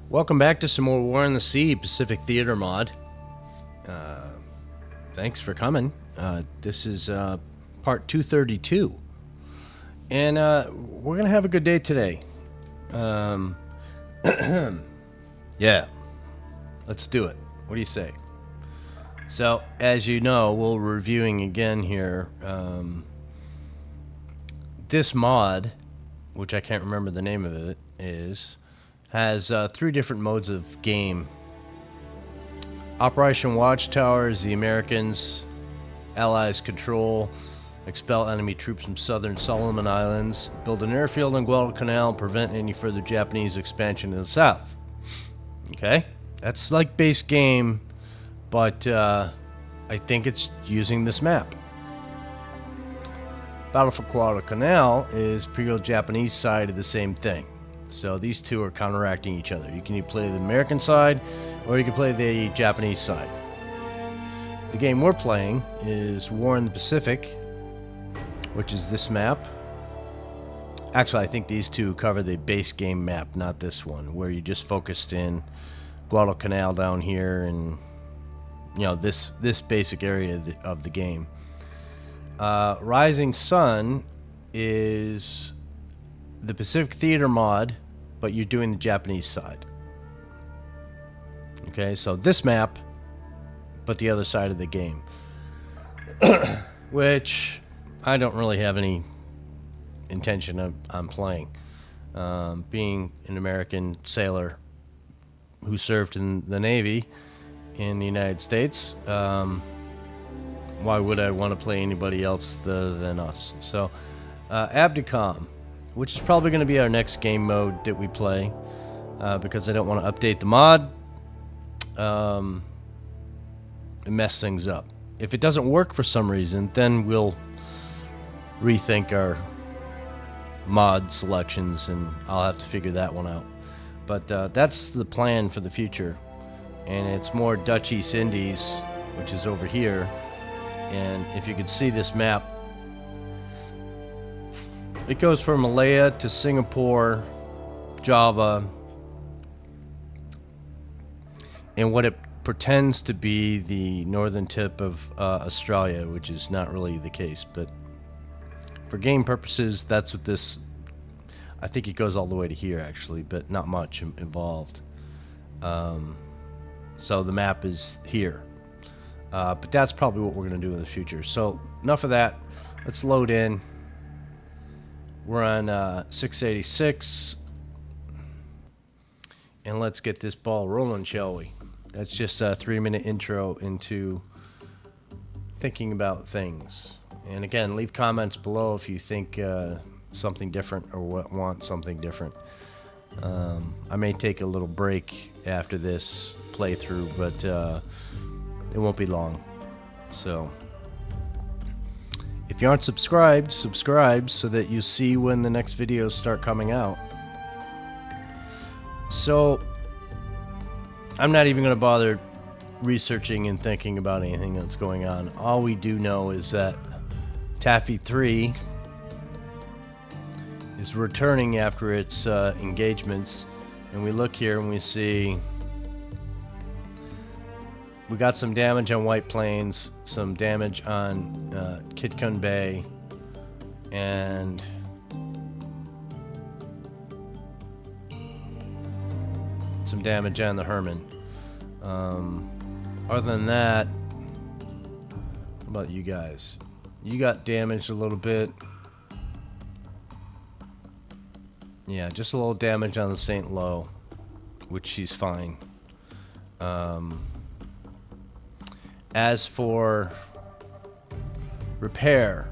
Welcome back to some more War in the Sea Pacific Theater mod. Thanks for coming. This is part 232. And we're going to have a good day today. Yeah, let's do it. What do you say? So, as you know, we're reviewing again here. This mod, which I can't remember the name of it, has three different modes of game. Operation Watchtower is the Americans. Allies control, expel enemy troops from southern Solomon Islands, build an airfield in Guadalcanal, and prevent any further Japanese expansion in the south. Okay? That's like base game, but I think it's using this map. Battle for Guadalcanal is Imperial Japanese side of the same thing. So these two are counteracting each other. You can either play the American side or you can play the Japanese side. The game we're playing is War in the Pacific, which is this map. Actually, I think these two cover the base game map, not this one, where you just focused in Guadalcanal down here and, you know, this basic area of the game. Rising Sun is the Pacific Theater mod, but you're doing the Japanese side. Okay, so this map, but the other side of the game. Which I don't really have any intention on playing. Being an American sailor who served in the Navy in the United States, why would I want to play anybody else than us? So, Abdicom, which is probably going to be our next game mode that we play, because I don't want to update the mod and mess things up. If it doesn't work for some reason, then we'll rethink our mod selections, and I'll have to figure that one out. But that's the plan for the future, and it's more Dutch East Indies, which is over here. And if you could see this map, it goes from Malaya to Singapore, Java, and what it pretends to be the northern tip of Australia, which is not really the case. But for game purposes, that's what this... I think it goes all the way to here, actually, but not much involved. So the map is here. But that's probably what we're going to do in the future. So enough of that. Let's load in. We're on 686. And let's get this ball rolling, shall we? That's just a 3-minute intro into thinking about things. And again, leave comments below if you think something different or want something different. I may take a little break after this playthrough, but it won't be long. So if you aren't subscribed, subscribe so that you see when the next videos start coming out. So I'm not even going to bother researching and thinking about anything that's going on. All we do know is that Taffy 3 is returning after its engagements, and we look here and we see we got some damage on White Plains, some damage on Kitkun Bay, and some damage on the Herman. Other than that, how about you guys? You got damaged a little bit. Yeah, just a little damage on the St. Lo, which she's fine. As for repair,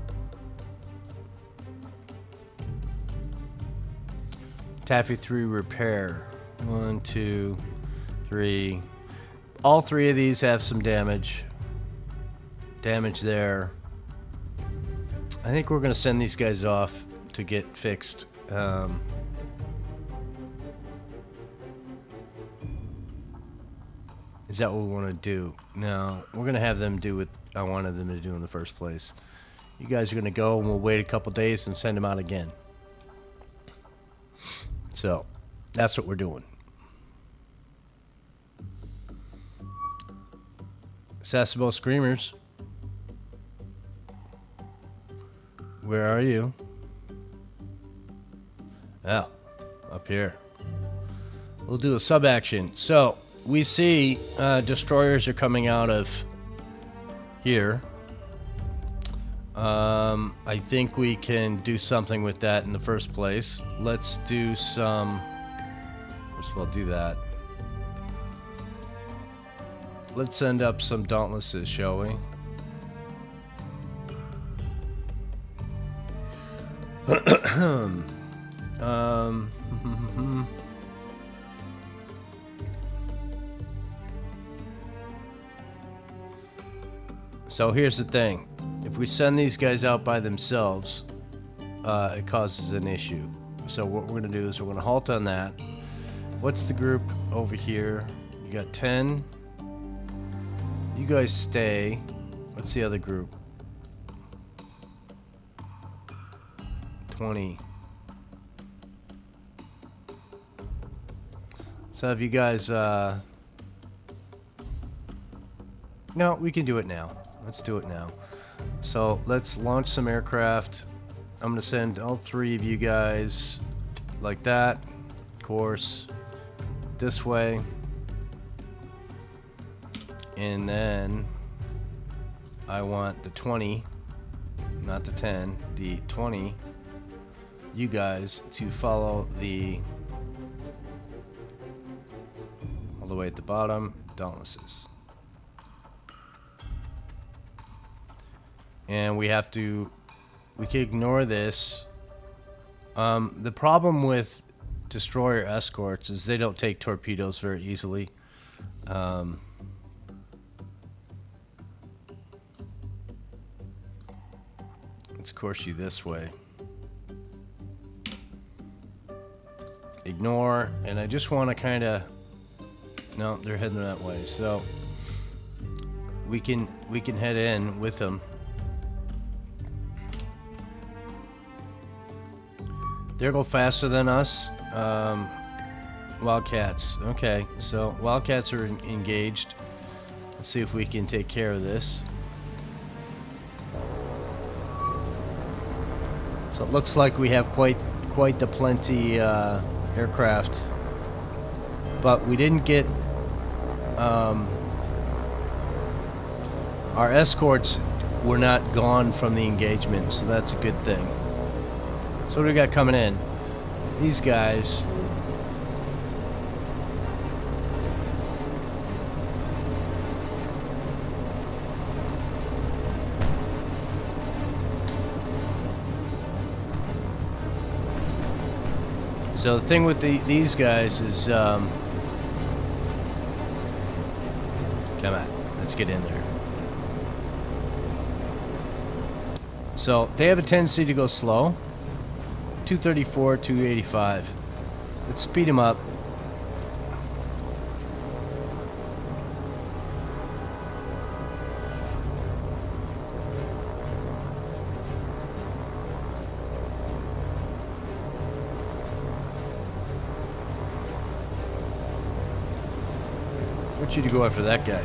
Taffy 3 repair. 1, 2, 3. All three of these have some damage. Damage there. I think we're going to send these guys off to get fixed. Is that what we want to do? No, we're going to have them do what I wanted them to do in the first place. You guys are going to go, and we'll wait a couple days and send them out again. So, that's what we're doing. Sasebo Screamers. Where are you? Oh, up here. We'll do a sub action. So we see destroyers are coming out of here. I think we can do something with that in the first place. Let's do some... First of all, do that. Let's send up some Dauntlesses, shall we? So here's the thing. If we send these guys out by themselves, it causes an issue. So what we're going to do is we're going to halt on that. What's the group over here? You got 10. You guys stay. What's the other group? 20. So have you guys... No, we can do it now. Let's do it now. So let's launch some aircraft. I'm going to send all 3 of you guys like that. Course. This way. And then I want the 20, not the 10, the 20, you guys to follow the, all the way at the bottom, Dauntlesses. And we have to, we can ignore this. The problem with destroyer escorts is they don't take torpedoes very easily. Let's course you this way. Ignore, and I just want to kind of... No, they're heading that way, so we can head in with them. They'll go faster than us. Wildcats. Okay, so Wildcats are engaged. Let's see if we can take care of this. So it looks like we have quite the plenty aircraft, but we didn't get our escorts were not gone from the engagement, so that's a good thing. So what do we got coming in? These guys. So the thing with these guys is, come on, let's get in there. So they have a tendency to go slow. 234, 285. Let's speed them up. I want you to go after that guy.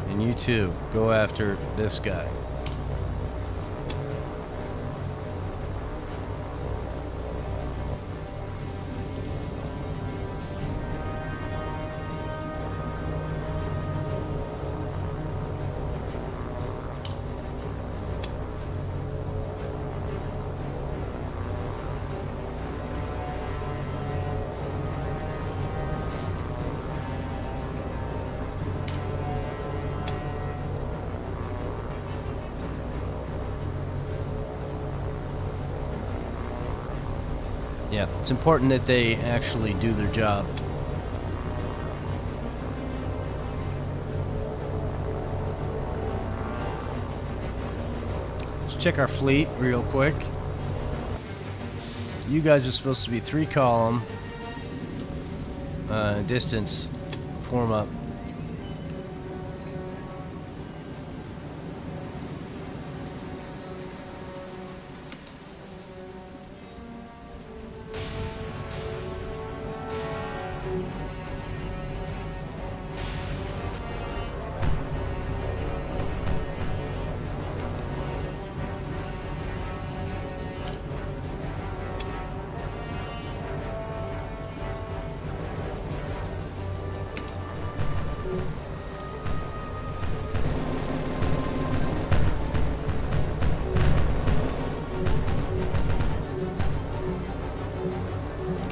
And you too, go after this guy. Yeah, it's important that they actually do their job. Let's check our fleet real quick. You guys are supposed to be 3 column distance. Form up.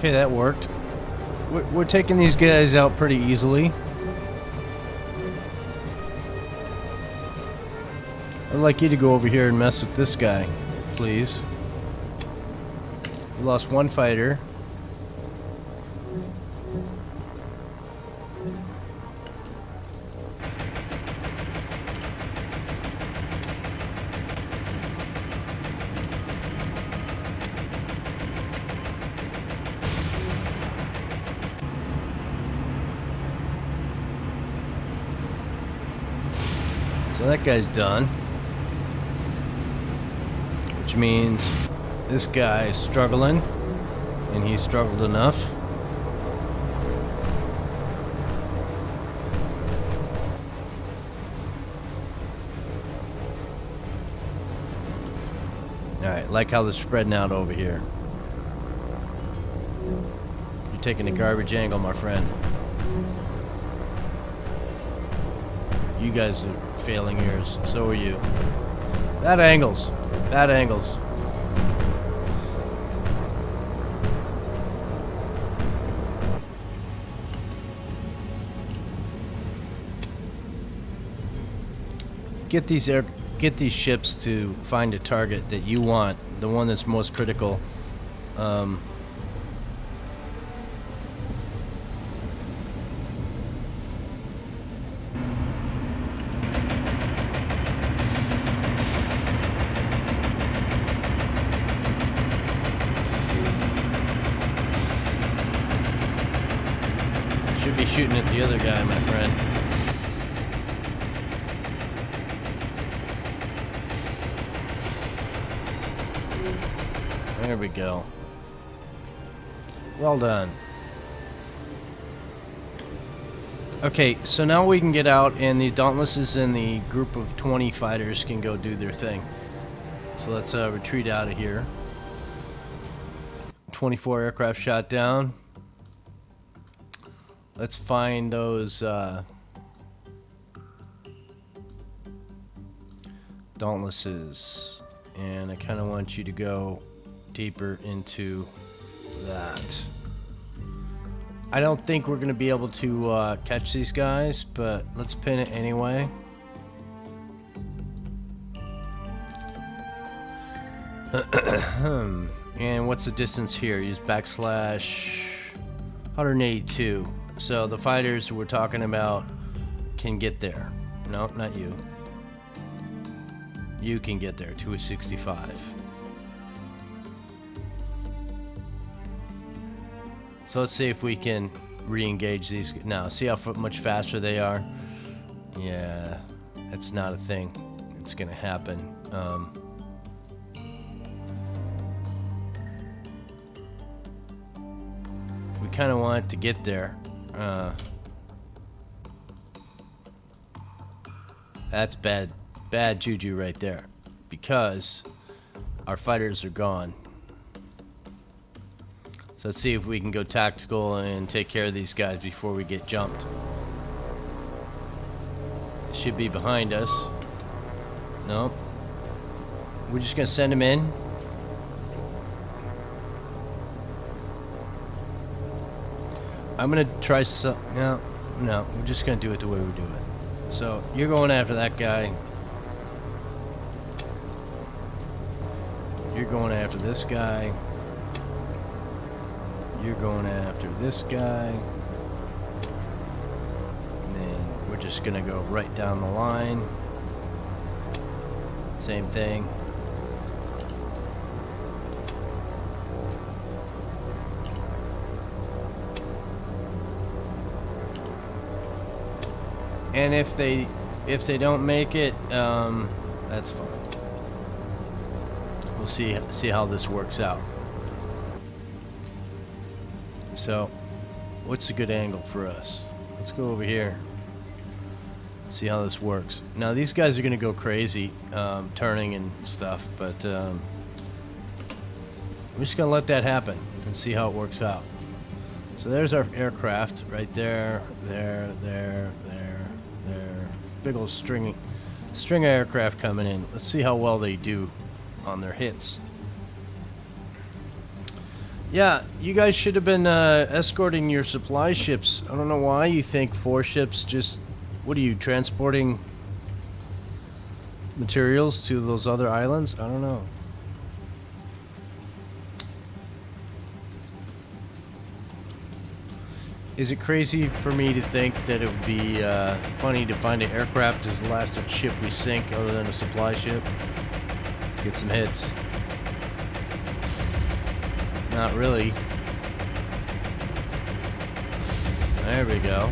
Okay, that worked. We're taking these guys out pretty easily. I'd like you to go over here and mess with this guy, please. We lost one fighter. So that guy's done. Which means this guy is struggling, and he struggled enough. Alright, like how they're spreading out over here. You're taking a garbage angle, my friend. You guys are failing yours. So are you. Bad angles. Bad angles. Get these ships to find a target that you want, the one that's most critical. Should be shooting at the other guy, my friend. There we go. Well done. Okay, so now we can get out and the Dauntlesses and the group of 20 fighters can go do their thing. So let's retreat out of here. 24 aircraft shot down. Let's find those Dauntlesses, and I kind of want you to go deeper into that. I don't think we're going to be able to catch these guys, but let's pin it anyway. And what's the distance here? Use backslash 182. So the fighters we're talking about can get there. No, not you. You can get there, 265. So let's see if we can re-engage these. Now, see how much faster they are? Yeah, that's not a thing. It's gonna happen. We kind of want it to get there. That's bad juju right there, because our fighters are gone. So let's see if we can go tactical and take care of these guys before we get jumped. Should be behind us. No. We're just gonna send them in. I'm gonna try some. No, we're just gonna do it the way we do it. So you're going after that guy. You're going after this guy. You're going after this guy. And then we're just gonna go right down the line. Same thing. And if they don't make it, that's fine. We'll see how this works out. So, what's a good angle for us? Let's go over here. See how this works. Now these guys are gonna go crazy, turning and stuff, but we're just gonna let that happen and see how it works out. So there's our aircraft right there, there. Big old string of aircraft coming in. Let's see how well they do on their hits. Yeah, you guys should have been escorting your supply ships. I don't know why you think 4 ships just... What are you, transporting materials to those other islands? I don't know. Is it crazy for me to think that it would be funny to find an aircraft as the last ship we sink other than a supply ship? Let's get some hits. Not really. There we go.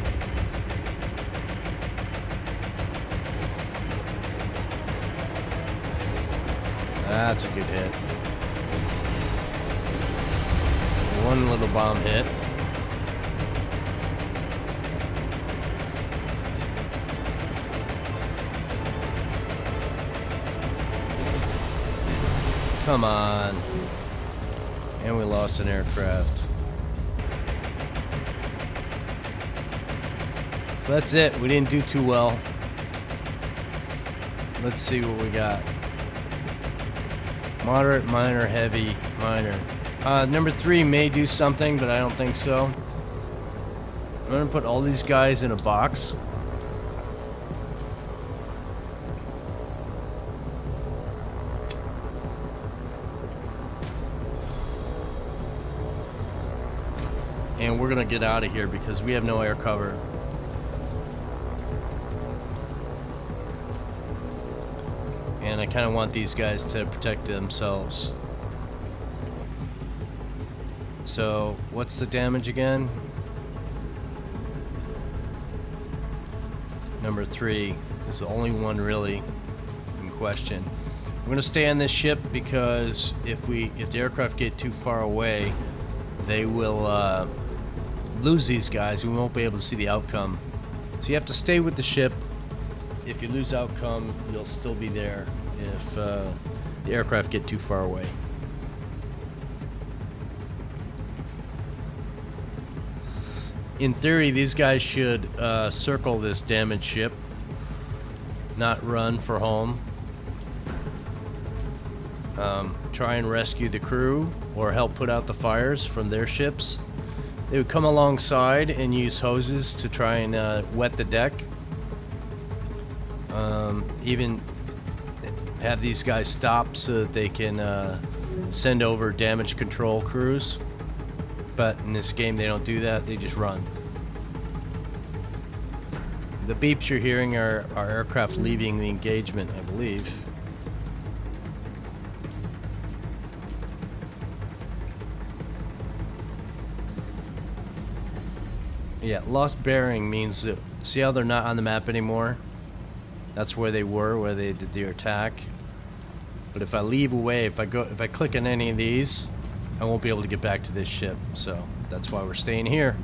That's a good hit. One little bomb hit. Come on. And we lost an aircraft. So that's it. We didn't do too well. Let's see what we got. Moderate, minor, heavy, minor. Number 3 may do something, but I don't think so. I'm gonna put all these guys in a box. And we're gonna get out of here because we have no air cover. And I kind of want these guys to protect themselves. So, what's the damage again? Number 3 is the only one really in question. We're gonna stay on this ship because if the aircraft get too far away, they will lose these guys. We won't be able to see the outcome. So you have to stay with the ship. If you lose outcome, you'll still be there if the aircraft get too far away. In theory, these guys should circle this damaged ship, not run for home. Try and rescue the crew or help put out the fires from their ships. They would come alongside and use hoses to try and wet the deck. Even have these guys stop so that they can send over damage control crews. But in this game they don't do that, they just run. The beeps you're hearing are aircraft leaving the engagement, I believe. Yeah, lost bearing means that, see how they're not on the map anymore? That's where they were, where they did their attack. But if I leave away, if I click on any of these, I won't be able to get back to this ship. So that's why we're staying here.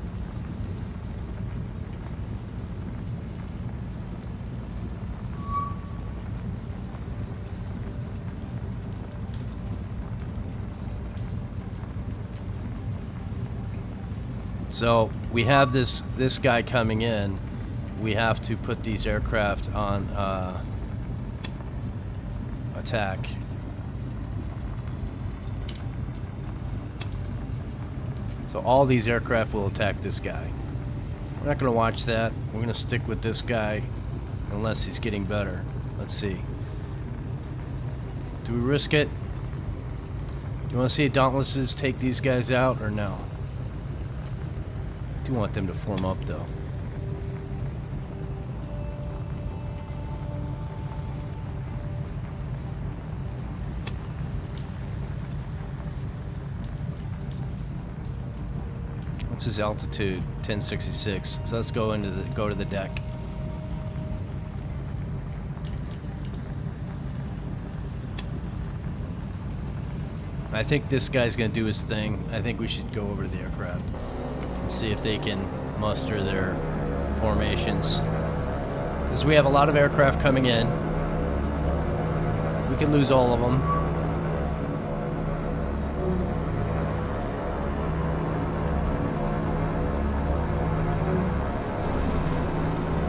So we have this guy coming in. We have to put these aircraft on attack. So all these aircraft will attack this guy. We're not going to watch that. We're going to stick with this guy unless he's getting better. Let's see. Do we risk it? Do you want to see Dauntlesses take these guys out or no? I do want them to form up though. What's his altitude? 1066. So let's go to the deck. I think this guy's gonna do his thing. I think we should go over to the aircraft and see if they can muster their formations. Because we have a lot of aircraft coming in. We could lose all of them.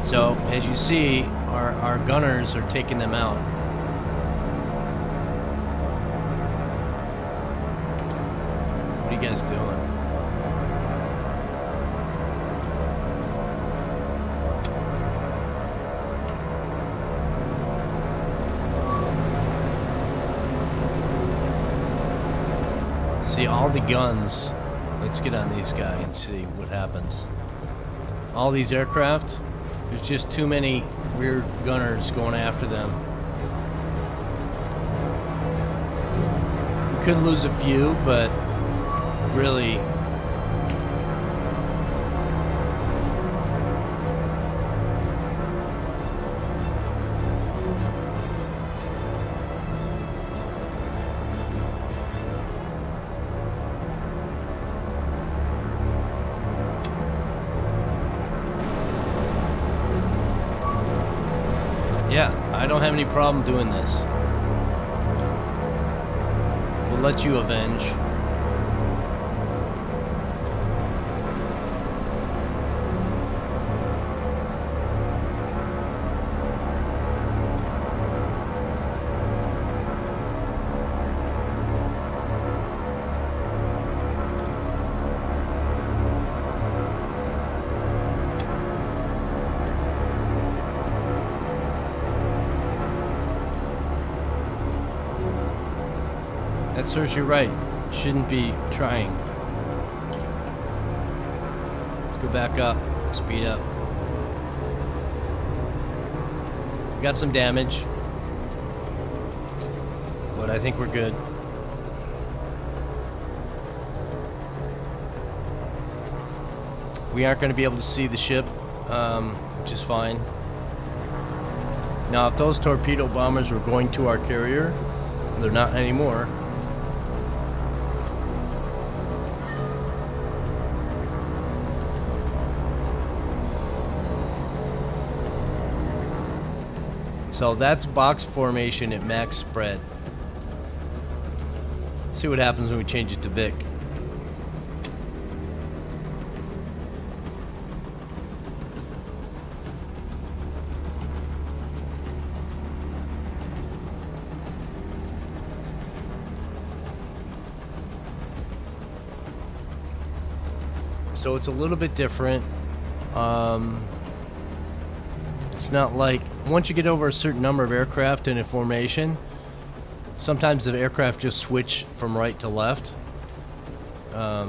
So, as you see, our gunners are taking them out. What do you you guys doing? See all the guns. Let's get on these guys and see what happens. All these aircraft, there's just too many rear gunners going after them. We could lose a few, but really, yeah, I don't have any problem doing this. We'll let you avenge. That serves you right. Shouldn't be trying. Let's go back up. Speed up. We got some damage, but I think we're good. We aren't going to be able to see the ship, which is fine. Now, if those torpedo bombers were going to our carrier, they're not anymore. So that's box formation at max spread. Let's see what happens when we change it to Vic. So it's a little bit different. It's not like once you get over a certain number of aircraft in a formation, sometimes the aircraft just switch from right to left. But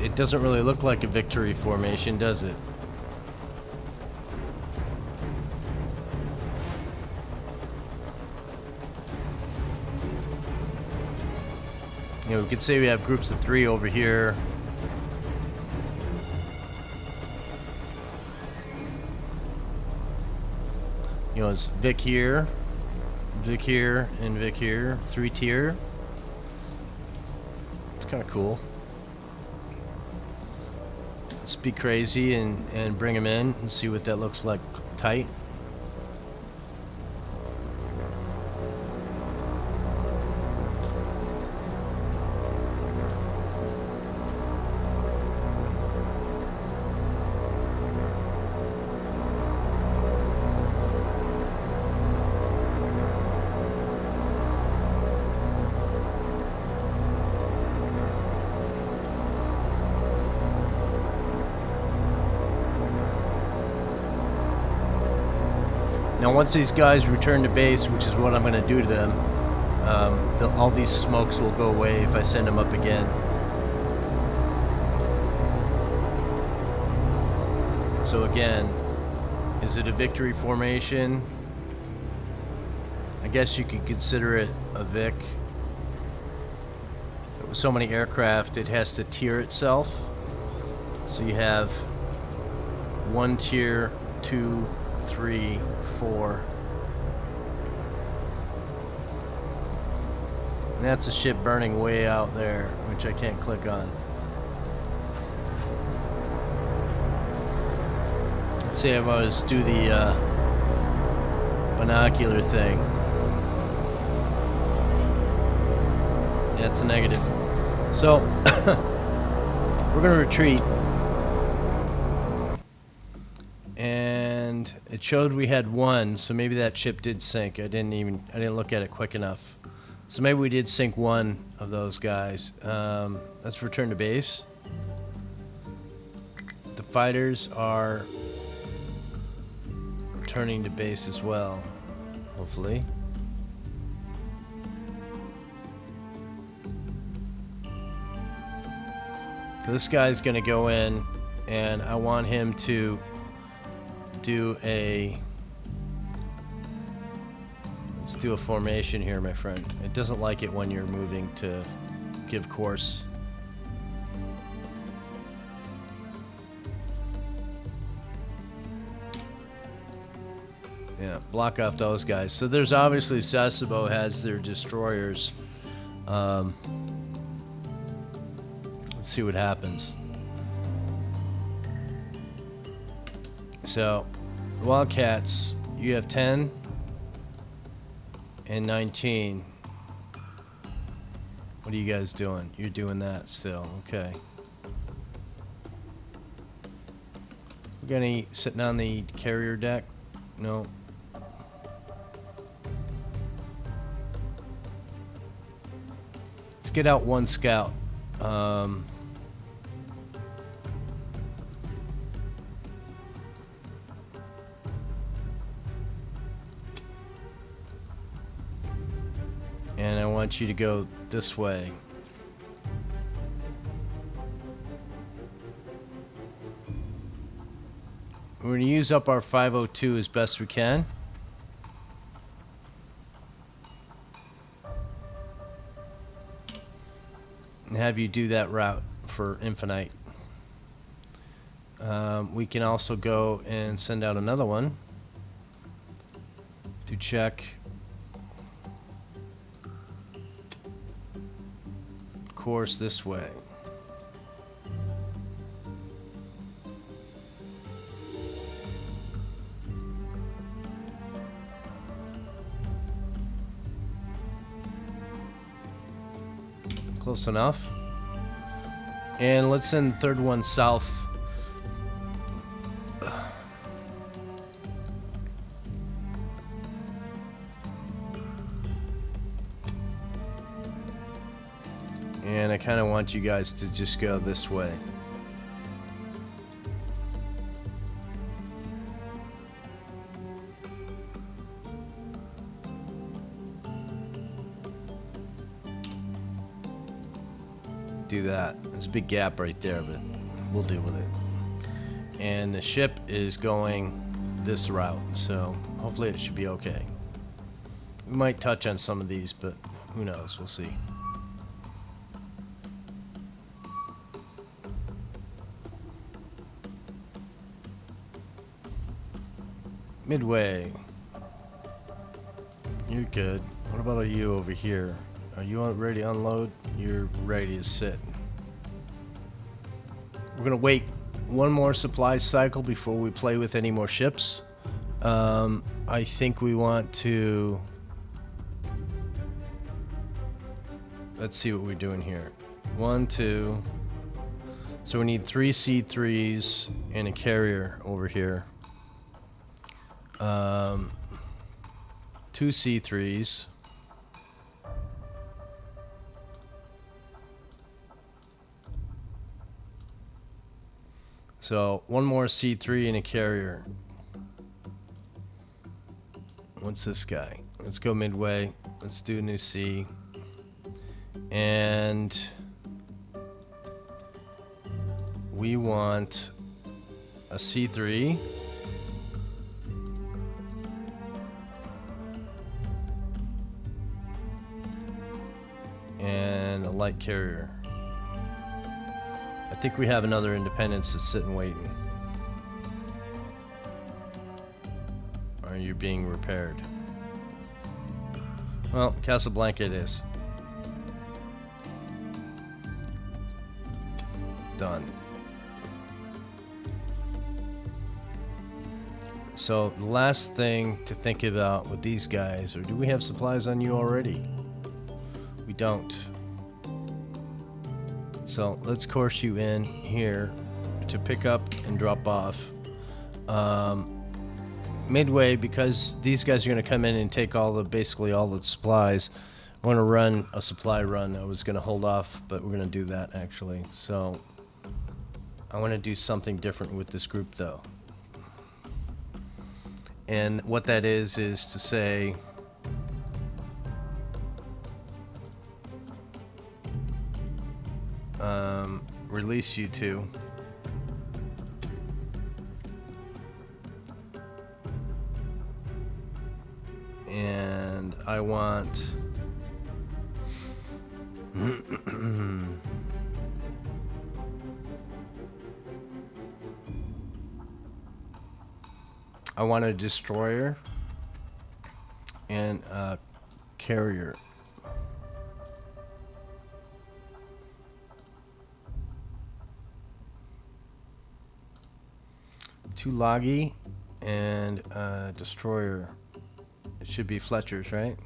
it doesn't really look like a victory formation, does it? You know, we could say we have groups of 3 over here. You know, it's Vic here, and Vic here, 3-tier. It's kind of cool. Let's be crazy and bring them in and see what that looks like tight. Now once these guys return to base, which is what I'm going to do to them, all these smokes will go away if I send them up again. So again, is it a victory formation? I guess you could consider it a Vic. With so many aircraft, it has to tier itself. So you have 1 tier, 2, 3, 4. And that's a ship burning way out there, which I can't click on. Let's say I was do the binocular thing. Yeah, it's a negative. So we're gonna retreat. And it showed we had 1, so maybe that ship did sink. I didn't look at it quick enough. So maybe we did sink one of those guys. Let's return to base. The fighters are returning to base as well, hopefully. So this guy's gonna go in, and I want him to do a... Let's do a formation here, my friend. It doesn't like it when you're moving to give course. Yeah, block off those guys. So there's obviously Sasebo has their destroyers. Let's see what happens. So, Wildcats, you have 10 and 19. What are you guys doing? You're doing that still, okay. We got any sitting on the carrier deck? No. Let's get out one scout. And I want you to go this way. We're going to use up our 502 as best we can. And have you do that route for Infinite. We can also go and send out another one to check course this way. Close enough. And let's send the third one south. And I kind of want you guys to just go this way. Do that. There's a big gap right there, but we'll deal with it. And the ship is going this route, so hopefully it should be okay. We might touch on some of these, but who knows? We'll see. Midway. You're good. What about you over here? Are you ready to unload? You're ready to sit. We're gonna wait one more supply cycle before we play with any more ships. I think we want to... Let's see what we're doing here. 1, 2. So we need 3 C3s and a carrier over here. 2 C3s. So one more C3 and a carrier. What's this guy? Let's go midway. Let's do a new C. And we want a C3. And a light carrier. I think we have another Independence that's sitting waiting. Or you're being repaired. Well, Casablanca it is. Done. So the last thing to think about with these guys, or do we have supplies on you already? We don't. So let's course you in here to pick up and drop off. Midway, because these guys are going to come in and take all the basically all the supplies. I want to run a supply run. I was going to hold off, but we're going to do that actually. So I want to do something different with this group though. And what that is to say, release you two. And I want I want a destroyer and a carrier. Two Loggy and a destroyer. It should be Fletcher's, right?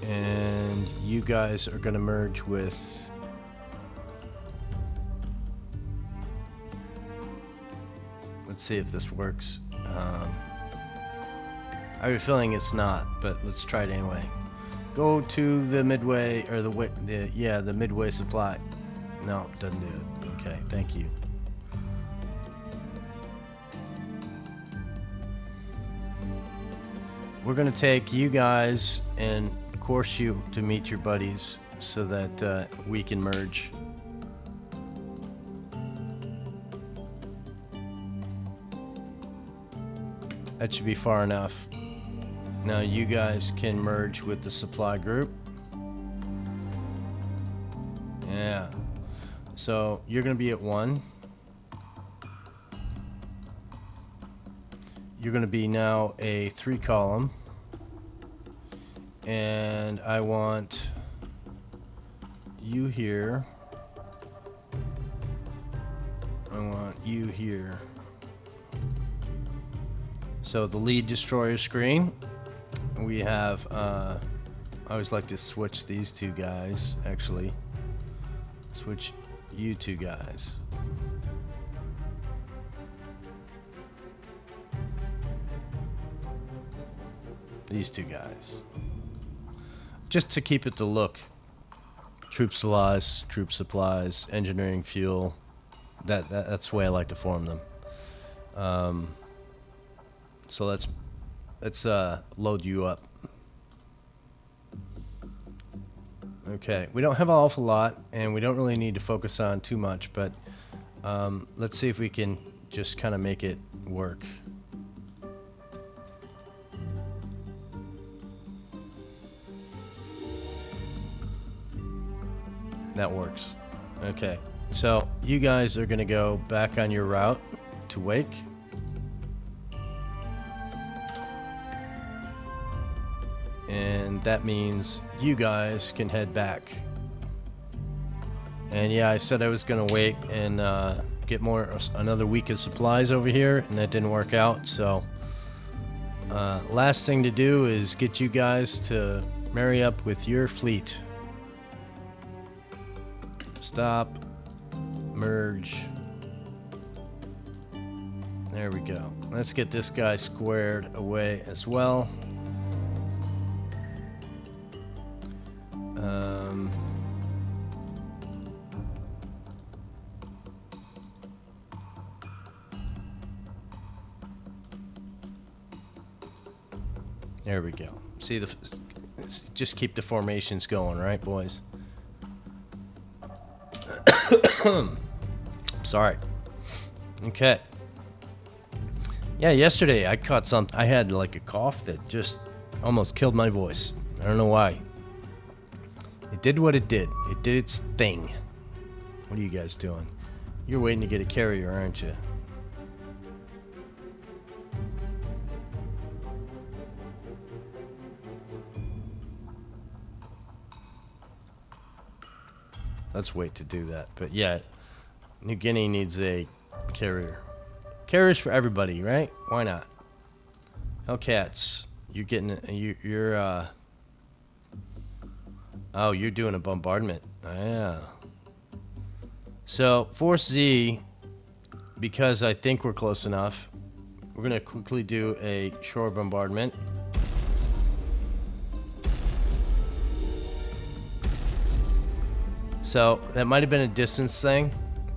And you guys are going to merge with let's see if this works. I have a feeling it's not, but let's try it anyway. Go to the midway, or the midway supply. No, doesn't do it. Okay, thank you. We're gonna take you guys and course you to meet your buddies so that we can merge. That should be far enough. Now you guys can merge with the supply group. Yeah. So you're going to be at 1. You're going to be now a 3 column. And I want you here. I want you here. So the lead destroyer screen. We have, I always like to switch these two guys, actually. Switch you two guys. These two guys. Just to keep it the look. Troop supplies, engineering, fuel. That's the way I like to form them. So let's load you up. Okay, we don't have an awful lot, and we don't really need to focus on too much, but let's see if we can just kind of make it work. That works. Okay, so you guys are going to go back on your route to Wake. And that means you guys can head back. And yeah, I said I was gonna wait and get another week of supplies over here, and that didn't work out. So last thing to do is get you guys to marry up with your fleet. Stop, merge. There we go. Let's get this guy squared away as well. There we go. See, just keep the formations going, right, boys? Sorry. Okay. Yeah, yesterday I caught something. I had like a cough that just almost killed my voice. I don't know why. It did what it did. It did its thing. What are you guys doing? You're waiting to get a carrier, aren't you? Let's wait to do that. But yeah, New Guinea needs a carrier. Carriers for everybody, right? Why not? Hellcats, you're getting you're oh, you're doing a bombardment. Oh, yeah. So Force Z because I think we're close enough, we're going to quickly do a shore bombardment. So that might have been a distance thing,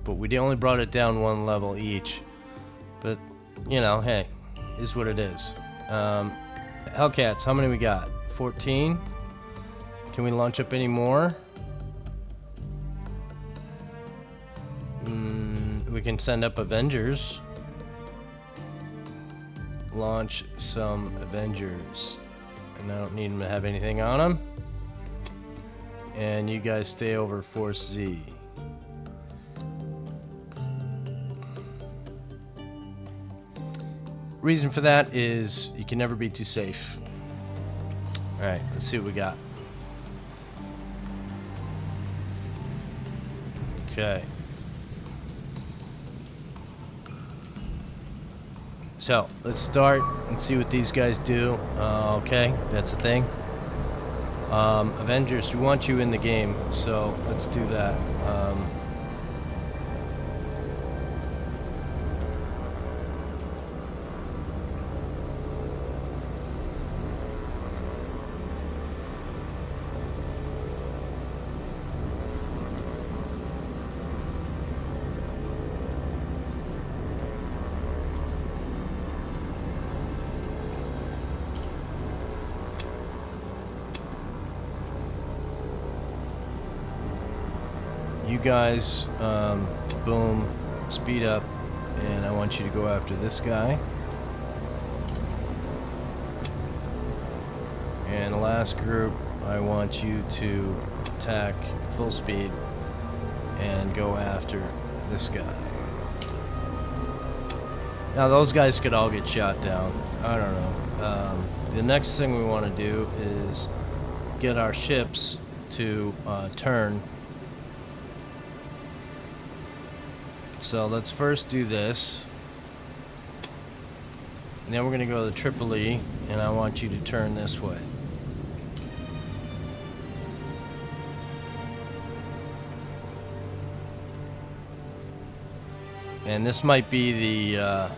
but we only brought it down one level each. But, you know, hey, is what it is. Hellcats, how many we got? 14? Can we launch up any more? We can send up Avengers. Launch some Avengers. And I don't need them to have anything on them. And you guys stay over Force Z. Reason for that is you can never be too safe. Alright, let's see what we got. Okay. So, let's start and see what these guys do. Okay, that's the thing. Avengers, we want you in the game, so let's do that. You guys, boom, speed up, and I want you to go after this guy. And the last group, I want you to attack full speed and go after this guy. Now those guys could all get shot down. I don't know. The next thing we want to do is get our ships to turn. So let's first do this. And then we're going to go to Tripoli, and I want you to turn this way. And this might be the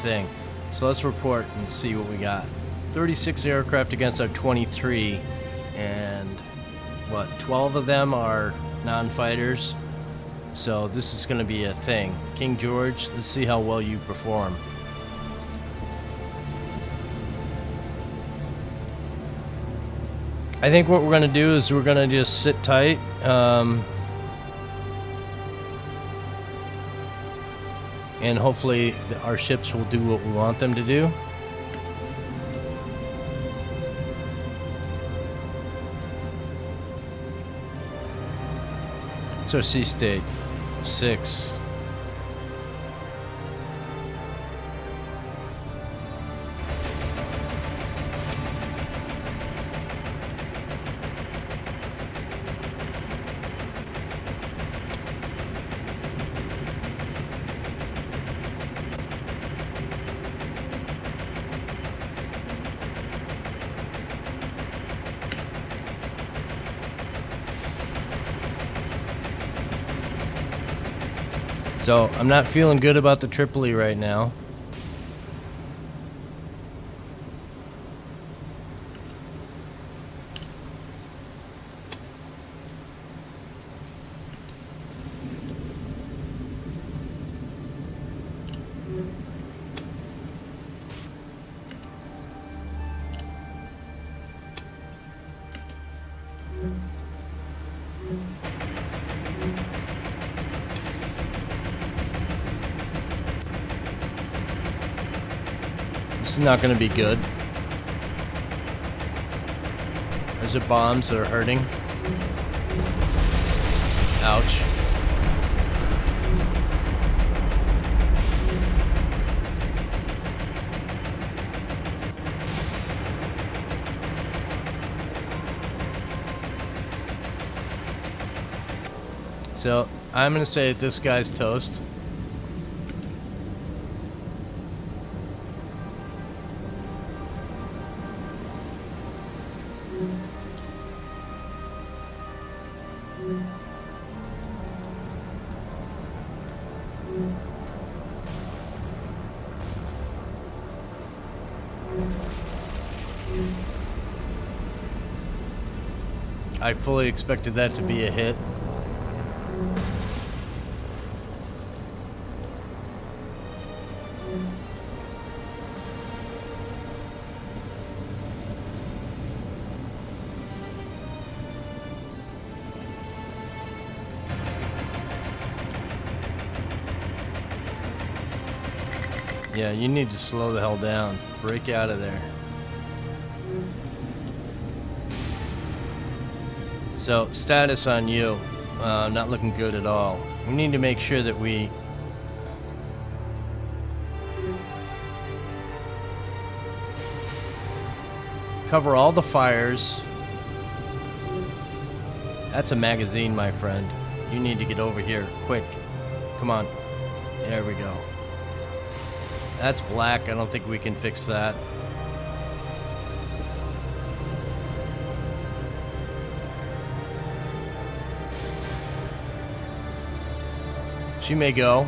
thing. So let's report and see what we got. 36 aircraft against our 23, and what, 12 of them are non-fighters. So this is going to be a thing. King George, let's see how well you perform. I think what we're going to do is we're going to just sit tight. And hopefully our ships will do what we want them to do. It's our sea state. 6. So, I'm not feeling good about the Tripoli right now. This is not going to be good. Those are bombs that are hurting. Ouch. So, I'm going to say that this guy's toast. I fully expected that to be a hit. Yeah, you need to slow the hell down. Break out of there. So, status on you. Not looking good at all. We need to make sure that we... cover all the fires. That's a magazine, my friend. You need to get over here, quick. Come on. There we go. That's black. I don't think we can fix that. She may go.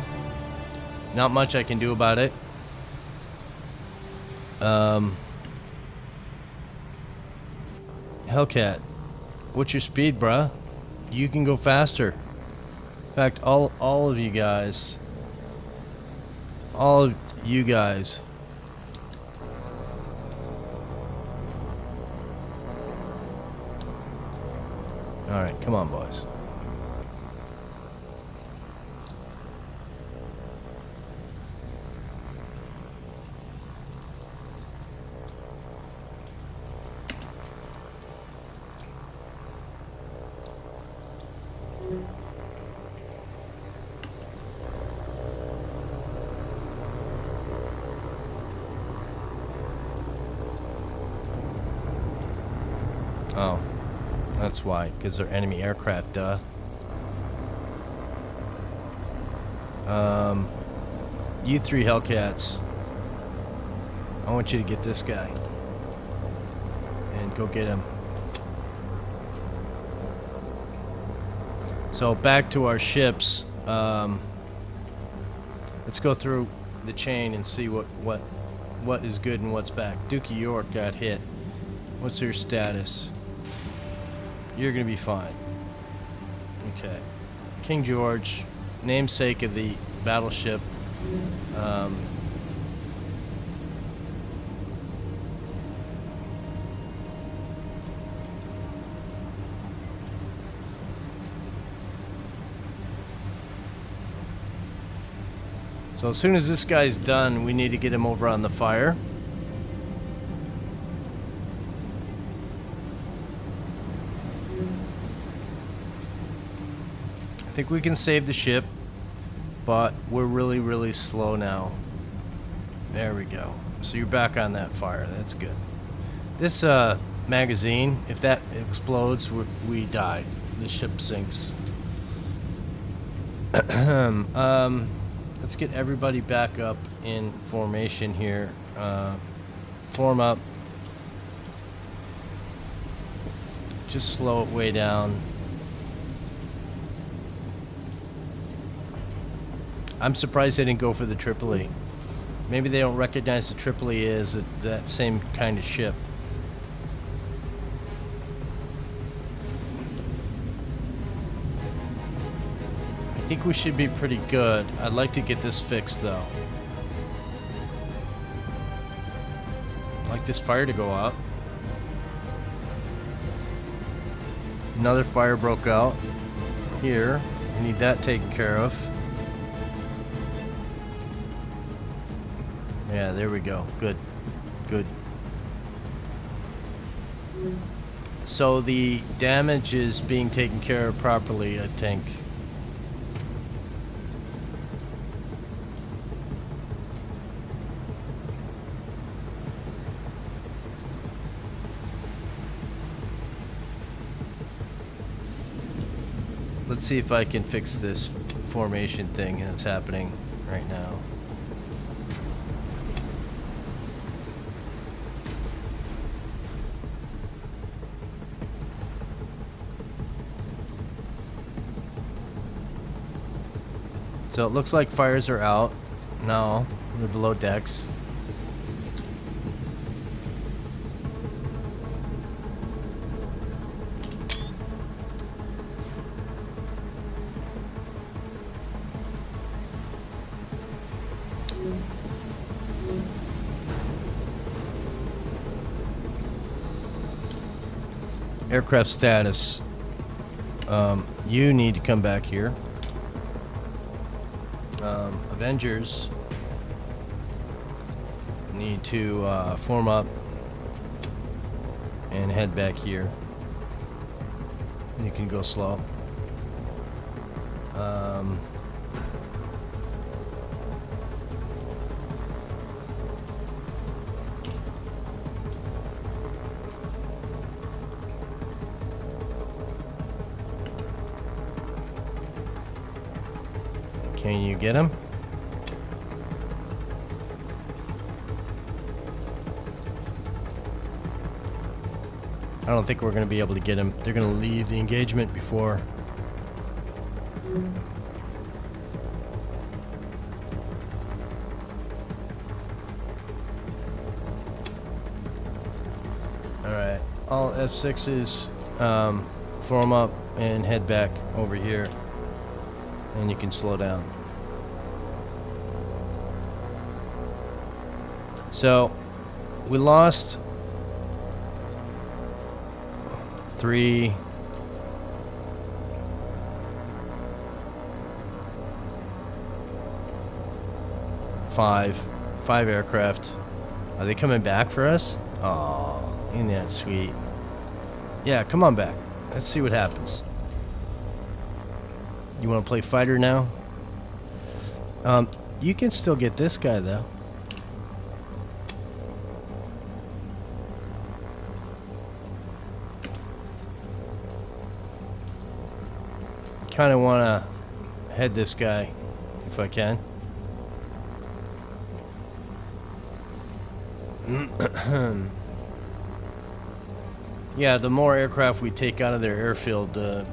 Not much I can do about it. Hellcat, what's your speed, bruh? You can go faster. In fact, all of you guys. All of you guys. Alright, come on, boys. Oh, that's why, because they're enemy aircraft, duh. You three Hellcats, I want you to get this guy and go get him. So back to our ships. Let's go through the chain and see what is good and what's back. Duke of York got hit. What's your status? You're gonna be fine. Okay. King George, namesake of the battleship. So as soon as this guy's done, we need to get him over on the fire. I think we can save the ship, but we're really, really slow now. There we go. So you're back on that fire. That's good. This magazine, if that explodes, we die. The ship sinks. Let's get everybody back up in formation here. Form up. Just slow it way down. I'm surprised they didn't go for the Tripoli. Maybe they don't recognize the Tripoli as that same kind of ship. I think we should be pretty good. I'd like to get this fixed though. I'd like this fire to go out. Another fire broke out here. We need that taken care of. Yeah, there we go. Good. Good. So the damage is being taken care of properly, I think. Let's see if I can fix this formation thing that's happening right now. So it looks like fires are out. No, they're below decks. aircraft status. You need to come back here. Avengers need to form up and head back here. You can go slow. Can you get him? I don't think we're going to be able to get him. They're going to leave the engagement before. Alright, all F6s form up and head back over here. And you can slow down. So, we lost 3, 5 aircraft. Are they coming back for us? Oh, ain't that sweet? Yeah, come on back. Let's see what happens. You want to play fighter now? You can still get this guy though. Kind of want to head this guy if I can. Yeah, the more aircraft we take out of their airfield, the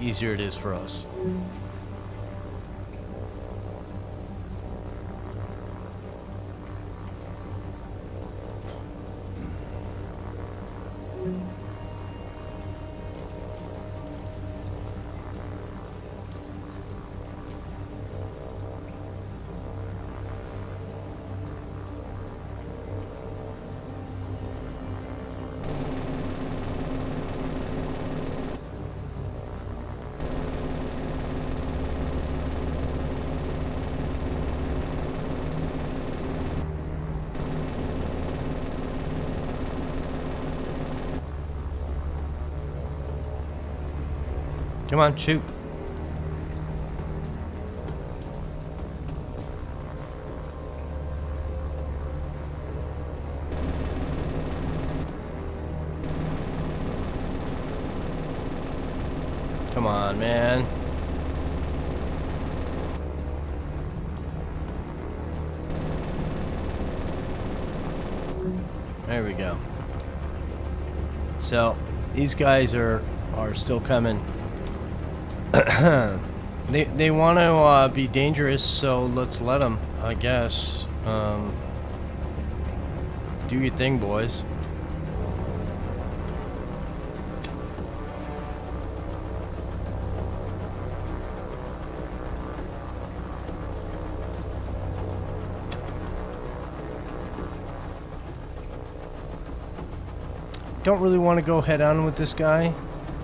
easier it is for us. Come on, shoot. Come on, man. There we go. So, these guys are still coming. They want to be dangerous, so let's let them, I guess. Do your thing, boys. Don't really want to go head on with this guy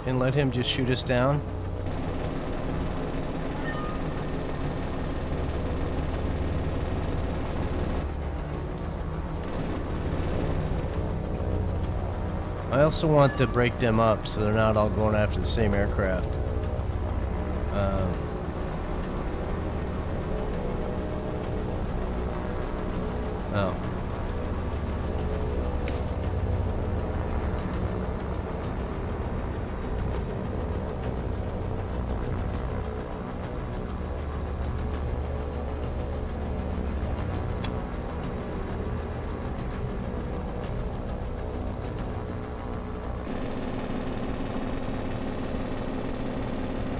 and let him just shoot us down. I also want to break them up so they're not all going after the same aircraft. Oh.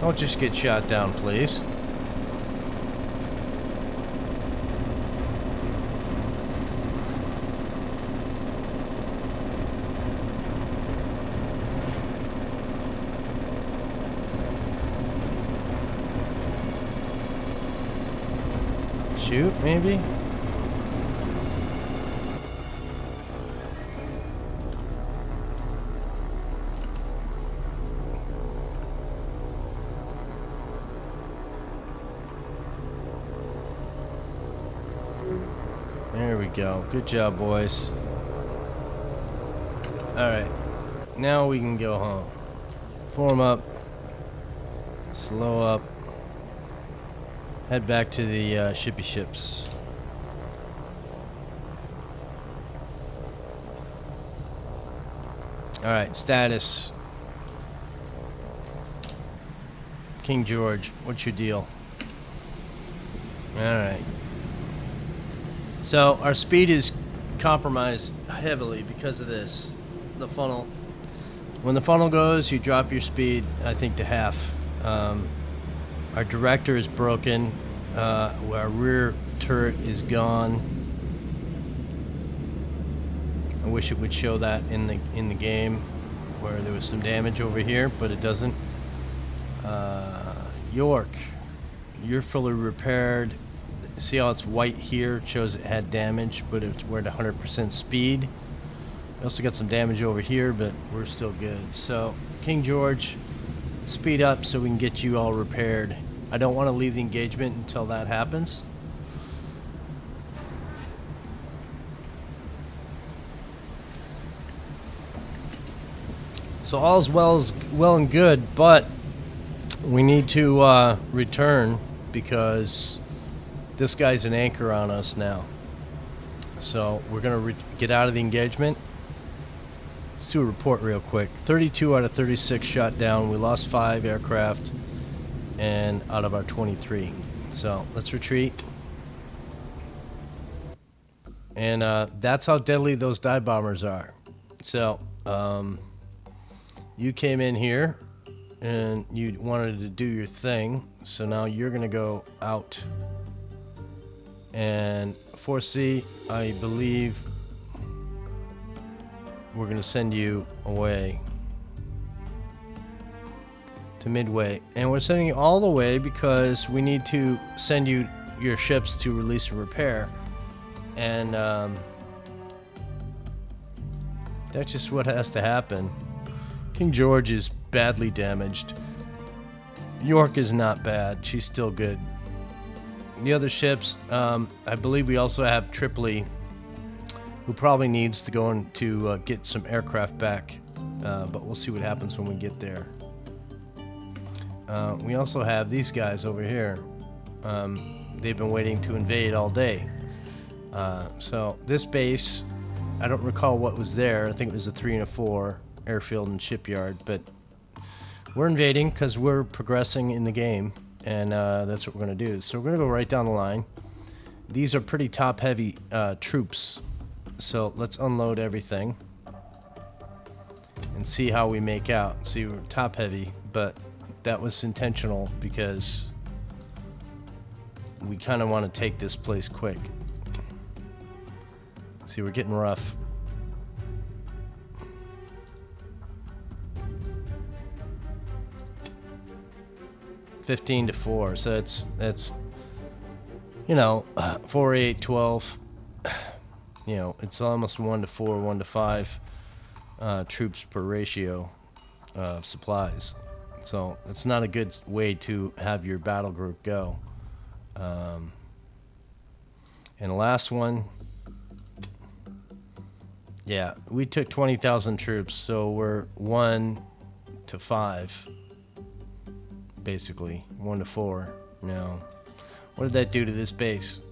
Don't just get shot down, please. Shoot, maybe? There we go. Good job, boys. Alright. Now we can go home. Form up. Slow up. Head back to the shippy ships. Alright, status. King George, what's your deal? Alright. So, our speed is compromised heavily because of this. The funnel. When the funnel goes, you drop your speed, I think, to half. Our director is broken. Our rear turret is gone. I wish it would show that in the game where there was some damage over here, but it doesn't. York, you're fully repaired. See how it's white here? It shows it had damage, but we're at 100% speed. We also got some damage over here, but we're still good. So, King George, speed up so we can get you all repaired. I don't want to leave the engagement until that happens. So all's well and good, but we need to return because this guy's an anchor on us now. So we're going to get out of the engagement. Let's do a report real quick. 32 out of 36 shot down. We lost 5 aircraft and out of our 23. So let's retreat. And that's how deadly those dive bombers are. So you came in here and you wanted to do your thing. So now you're going to go out. And 4C, I believe we're going to send you away to Midway. And we're sending you all the way because we need to send you your ships to release and repair. And that's just what has to happen. King George is badly damaged. York is not bad. She's still good. The other ships, I believe we also have Tripoli, who probably needs to go in to get some aircraft back, but we'll see what happens when we get there. We also have these guys over here. They've been waiting to invade all day. So this base, I don't recall what was there. I think it was a 3 and a 4 airfield and shipyard, but we're invading because we're progressing in the game. And that's what we're going to do. So we're going to go right down the line. These are pretty top-heavy troops. So let's unload everything. And see how we make out. See, we're top-heavy, but that was intentional because we kind of want to take this place quick. See, we're getting rough. (15-4), so that's you know 4, 8, 12. You know, it's almost 1-4, 1-5 troops per ratio of supplies. So it's not a good way to have your battle group go. And the last one, yeah, we took 20,000 troops, so we're 1-5. Basically 1-4. Now, what did that do to this base?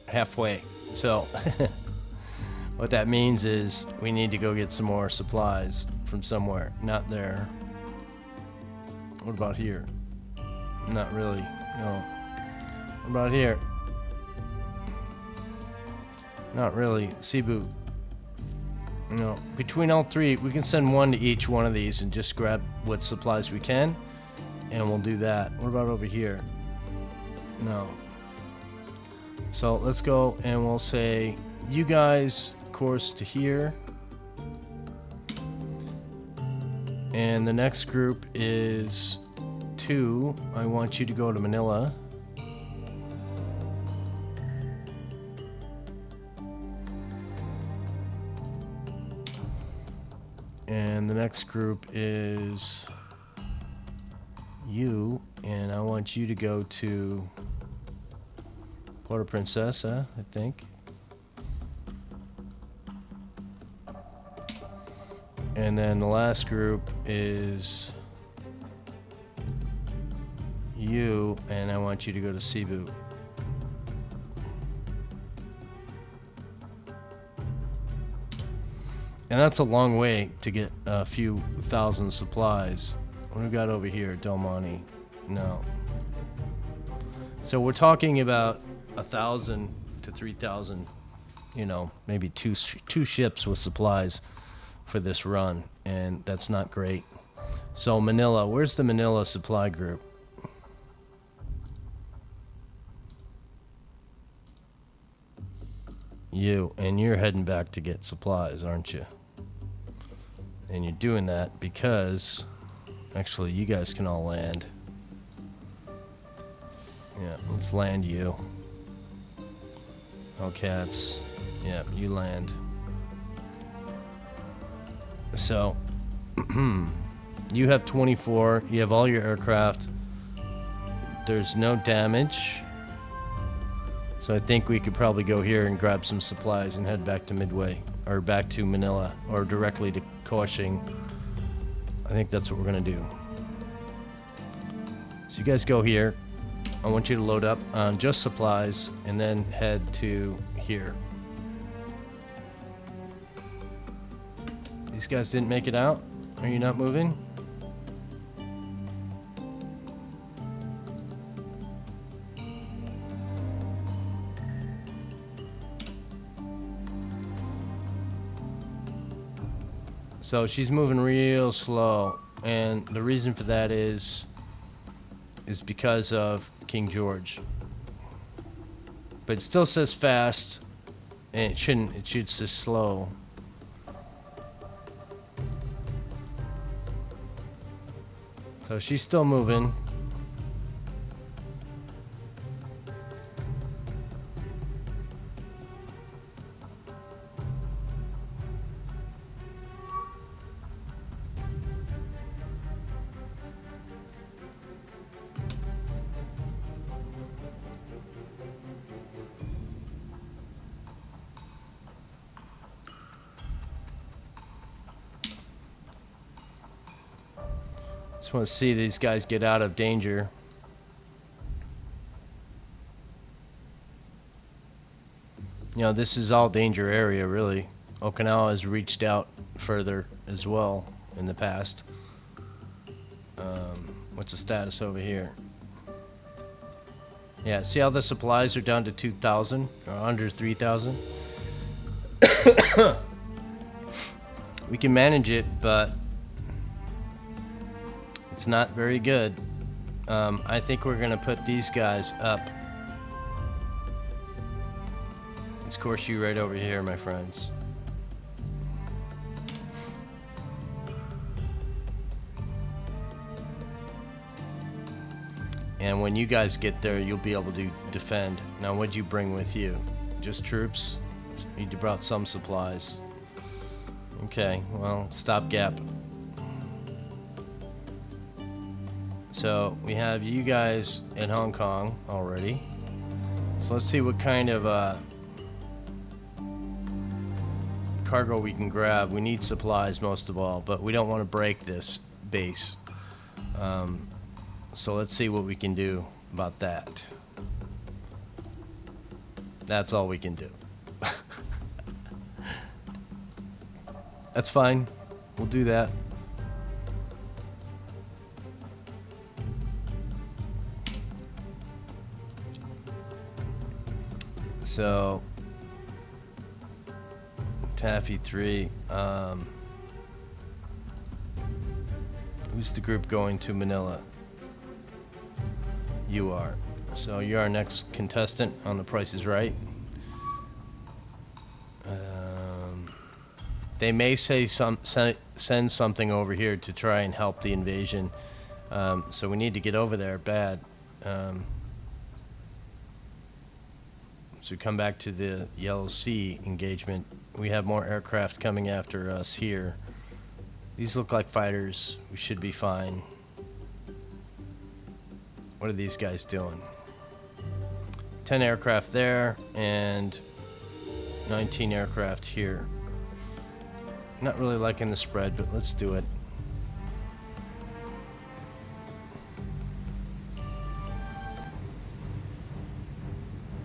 Halfway. So what that means is we need to go get some more supplies from somewhere. Not there. What about here? Not really. No. What about here? Not really. Cebu. No. Between all three, we can send one to each one of these and just grab what supplies we can. And we'll do that. What about over here? No. So let's go and we'll say, you guys course to here. And the next group is 2. I want you to go to Manila. And the next group is you, and I want you to go to Puerto Princesa, I think. And then the last group is you, and I want you to go to Cebu. And that's a long way to get a few thousand supplies. What do we got over here? Del Monte. No. So we're talking about 1,000 to 3,000, you know, maybe two ships with supplies for this run, and that's not great. So Manila, where's the Manila supply group? You, and you're heading back to get supplies, aren't you? And you're doing that because, actually, you guys can all land. Yeah, let's land you. Oh, cats. Yeah, you land. So, you have 24. You have all your aircraft. There's no damage. So I think we could probably go here and grab some supplies and head back to Midway. Or back to Manila. Or directly to Kaohsiung. I think that's what we're going to do. So you guys go here. I want you to load up on just supplies and then head to here. These guys didn't make it out? Are you not moving? So she's moving real slow, and the reason for that is because of King George. But it still says fast, and it shouldn't. It should say slow. So she's still moving. Just want to see these guys get out of danger. You know, this is all danger area, really. Okinawa has reached out further as well in the past. What's the status over here? Yeah, see how the supplies are down to 2,000 or under 3,000? We can manage it, but it's not very good. I think we're gonna put these guys up. Let's course you right over here, my friends. And when you guys get there, you'll be able to defend. Now, what'd you bring with you? Just troops? You brought some supplies. Okay, well, stopgap. So we have you guys in Hong Kong already. So let's see what kind of cargo we can grab. We need supplies most of all, but we don't want to break this base. So let's see what we can do about that. That's all we can do. That's fine. We'll do that. So, Taffy 3. Who's the group going to Manila? You are. So you're our next contestant on The Price is Right. They may say send something over here to try and help the invasion. So we need to get over there bad. So we come back to the Yellow Sea engagement. We have more aircraft coming after us here. These look like fighters. We should be fine. What are these guys doing? 10 aircraft there and 19 aircraft here. Not really liking the spread, but let's do it.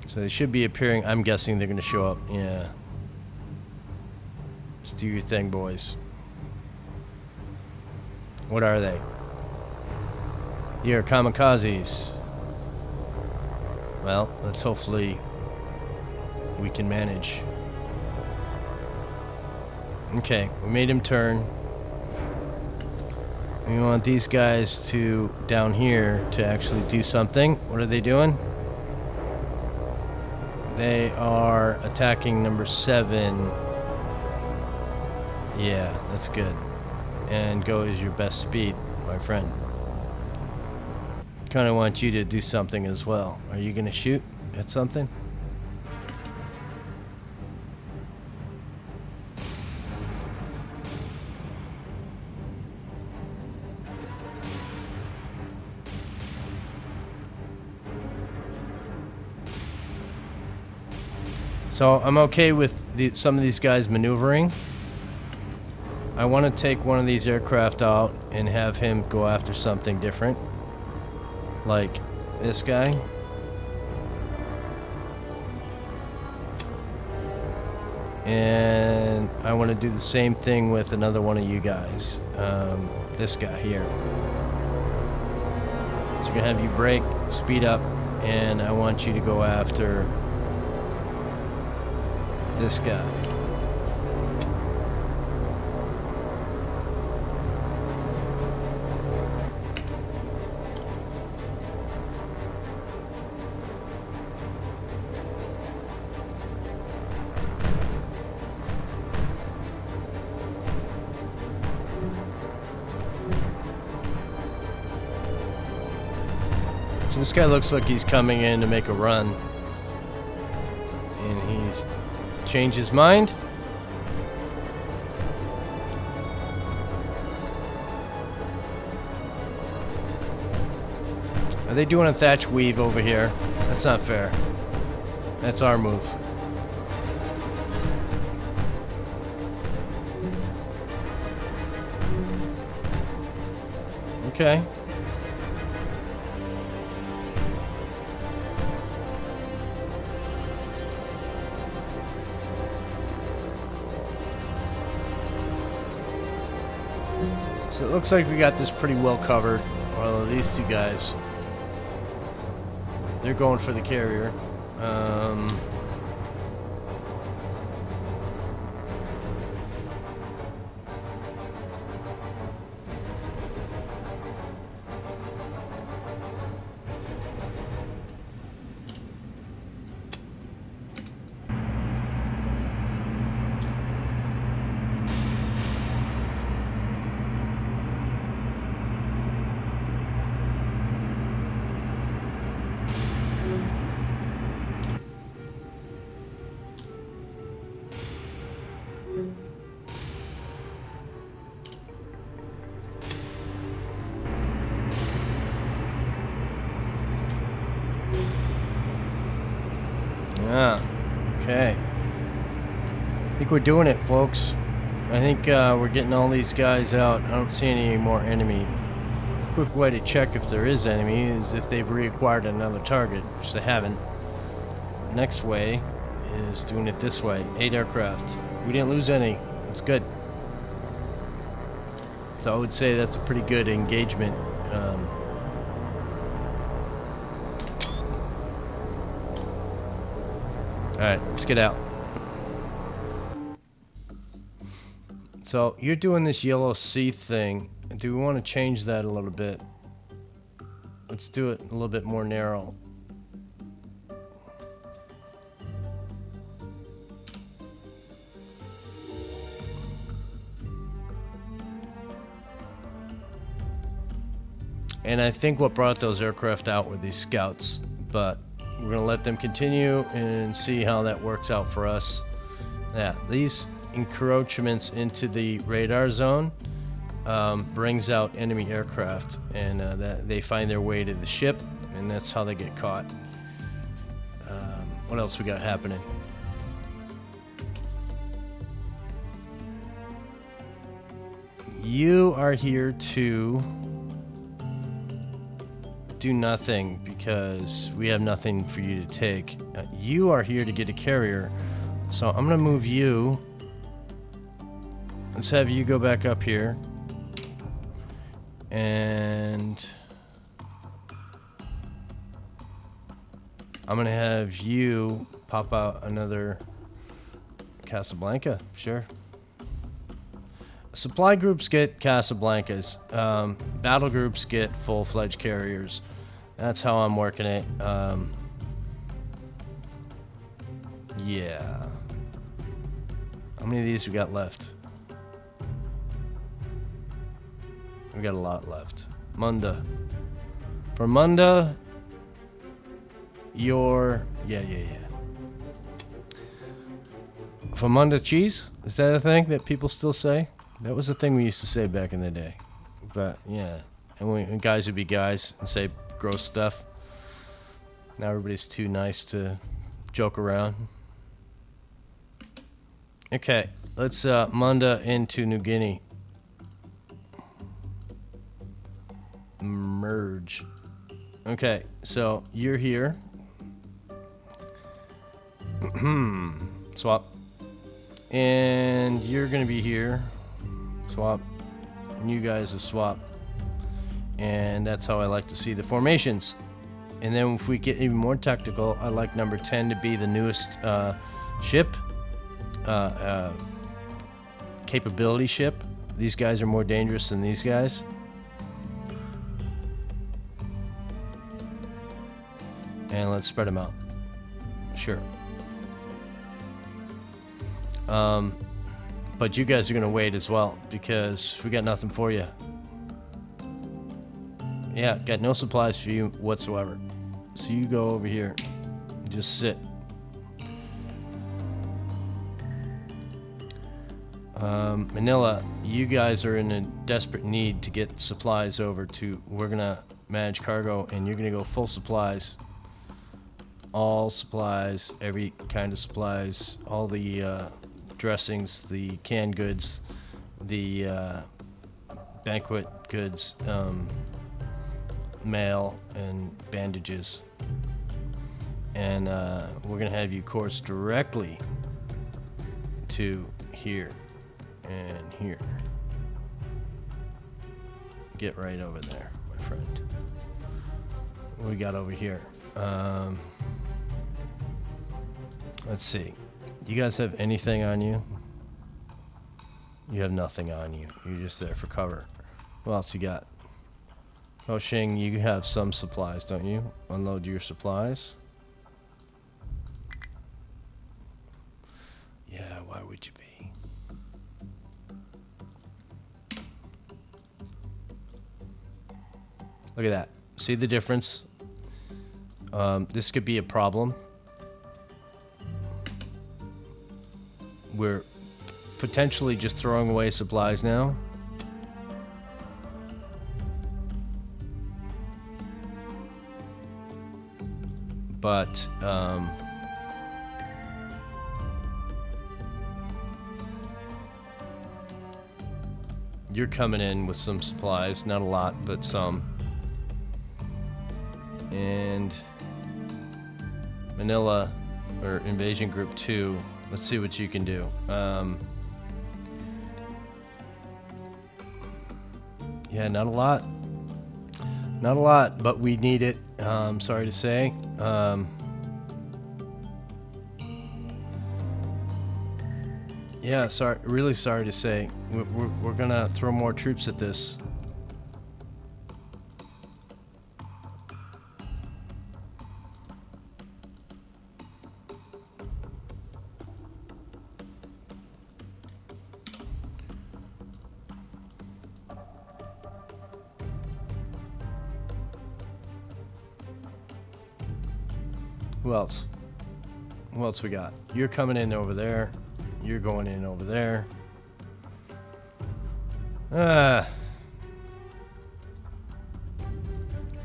So they should be appearing. I'm guessing they're going to show up. Yeah. Let's do your thing, boys. What are they? You're kamikazes. Well, let's hopefully we can manage. Okay, we made him turn. We want these guys to, down here, to actually do something. What are they doing? They are attacking number 7. Yeah, that's good. And go is your best speed, my friend. Kind of want you to do something as well. Are you going to shoot at something? So I'm okay with some of these guys maneuvering. I want to take one of these aircraft out and have him go after something different. Like this guy. And I want to do the same thing with another one of you guys. This guy here. So I'm going to have you brake, speed up, and I want you to go after this guy. So this guy looks like he's coming in to make a run. And he's changed his mind. Are they doing a thatch weave over here? That's not fair. That's our move. Okay. So it looks like we got this pretty well covered. Well, these two guys, they're going for the carrier. Yeah, okay. I think we're doing it, folks. I think we're getting all these guys out. I don't see any more enemy. Quick way to check if there is enemy is if they've reacquired another target, which they haven't. Next way is doing it this way. 8 aircraft. We didn't lose any. That's good. So I would say that's a pretty good engagement. Alright, let's get out. So, you're doing this yellow sea thing. Do we want to change that a little bit? Let's do it a little bit more narrow. And I think what brought those aircraft out were these scouts, but we're going to let them continue and see how that works out for us. Yeah, these encroachments into the radar zone brings out enemy aircraft, and that they find their way to the ship, and that's how they get caught. What else we got happening? you are here to do nothing because we have nothing for you to take. You are here to get a carrier, so I'm gonna move you. Let's have you go back up here, and I'm gonna have you pop out another Casablanca. Sure. Supply groups get Casablancas. Battle groups get full-fledged carriers. That's how I'm working it. Yeah. How many of these we got left? We got a lot left. Munda. For Munda, you're... Yeah. For Munda cheese? Is that a thing that people still say? That was a thing we used to say back in the day. But, yeah. And guys would be guys and say gross stuff. Now everybody's too nice to joke around. Okay, let's Munda into New Guinea. Merge. Okay, so you're here. Swap. And you're gonna be here. Swap. And you guys will swap. And that's how I like to see the formations. And then if we get even more tactical, I like number 10 to be the newest ship. Capability ship. These guys are more dangerous than these guys. And let's spread them out. Sure. But you guys are gonna wait as well because we got nothing for you. Yeah, got no supplies for you whatsoever. So you go over here, just sit. Manila, you guys are in a desperate need to get supplies over to. We're gonna manage cargo, and you're gonna go full supplies. All supplies, every kind of supplies, all the dressings, the canned goods, the banquet goods, mail, and bandages. And we're gonna have you course directly to here and here. Get right over there, my friend. What we got over here? Let's see. You guys have anything on you? You have nothing on you. You're just there for cover. What else you got? Oh, Shing, you have some supplies, don't you? Unload your supplies. Yeah, why would you be? Look at that. See the difference? This could be a problem. We're potentially just throwing away supplies now. But you're coming in with some supplies, not a lot, but some. And Manila, or Invasion Group 2, let's see what you can do. Yeah, not a lot. Not a lot, but we need it. Sorry to say. Yeah, sorry. Really sorry to say. We're gonna throw more troops at this. Who else? Who else we got? You're coming in over there. You're going in over there. Got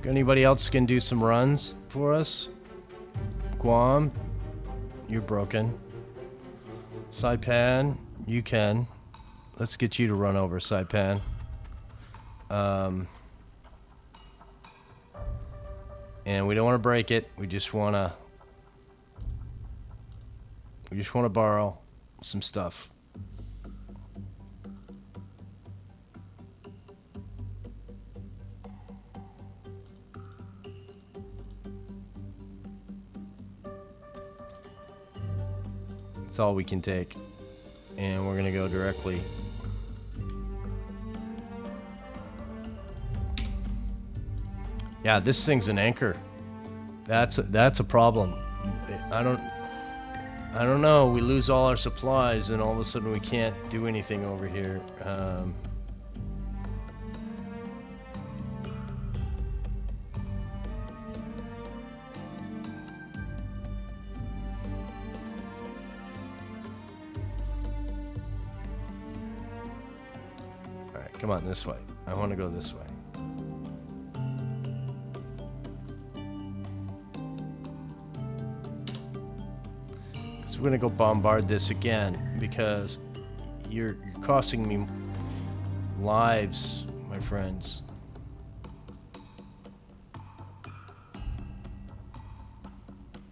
anybody else can do some runs for us? Guam, you're broken. Saipan, you can. Let's get you to run over, Saipan. And we don't want to break it. We just want to borrow some stuff. That's all we can take. And we're going to go directly. Yeah, this thing's an anchor. That's a problem. I don't know. We lose all our supplies, and all of a sudden we can't do anything over here. All right, come on this way. I want to go this way. We're gonna go bombard this again because you're costing me lives, my friends.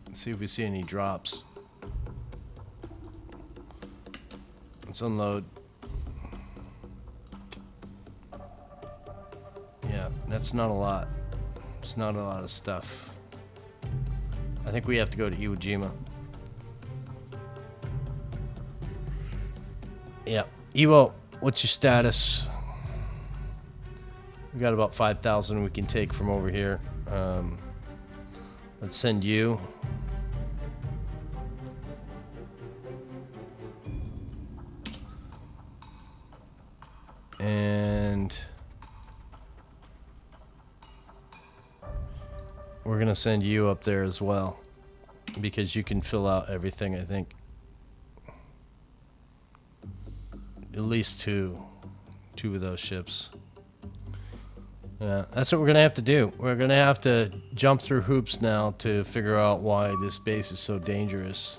Let's see if we see any drops. Let's unload. Yeah, that's not a lot. It's not a lot of stuff. I think we have to go to Iwo Jima. Yeah, Evo, what's your status? We got about 5,000 we can take from over here. Let's send you. And we're gonna send you up there as well because you can fill out everything, I think. At least two of those ships. Yeah, that's what we're gonna have to do. We're gonna have to jump through hoops now to figure out why this base is so dangerous.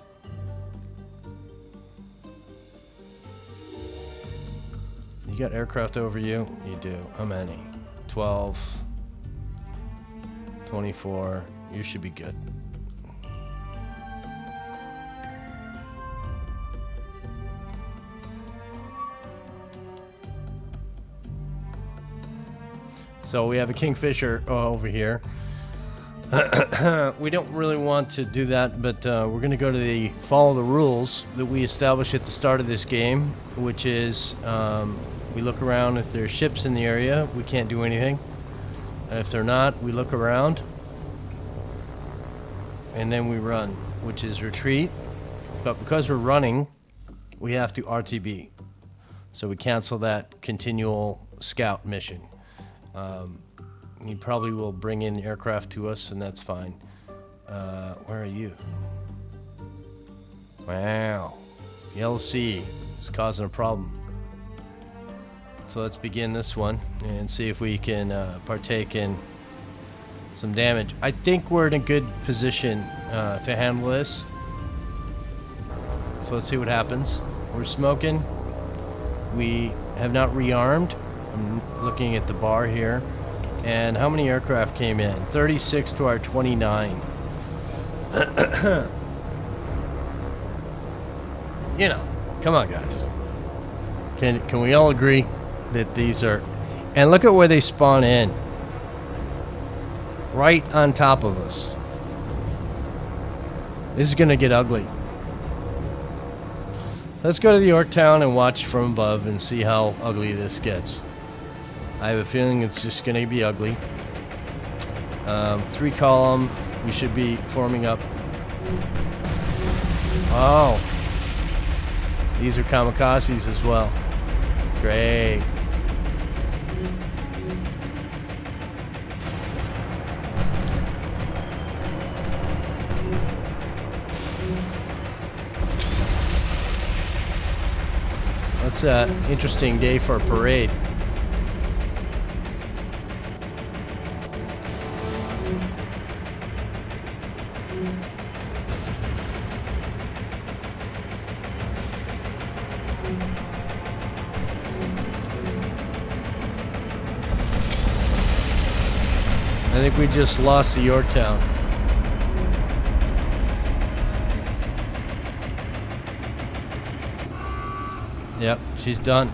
You got aircraft over you? You do. How many? 12, 24. You should be good. So we have a Kingfisher over here. We don't really want to do that, but we're going to go to follow the rules that we established at the start of this game, which is we look around. If there's ships in the area, we can't do anything. If they're not, we look around. And then we run, which is retreat. But because we're running, we have to RTB. So we cancel that continual scout mission. He probably will bring in aircraft to us, and that's fine. Where are you? Wow. Yellow Sea is causing a problem. So let's begin this one and see if we can partake in some damage. I think we're in a good position to handle this. So let's see what happens. We're smoking. We have not rearmed. I'm looking at the bar here. And how many aircraft came in? 36 to our 29. You know, come on, guys. Can we all agree that these are... And look at where they spawn in. Right on top of us. This is going to get ugly. Let's go to Yorktown and watch from above and see how ugly this gets. I have a feeling it's just going to be ugly. 3 column. We should be forming up. Oh. These are kamikazes as well. Great. That's an interesting day for a parade. I think we just lost to Yorktown. Yep, she's done.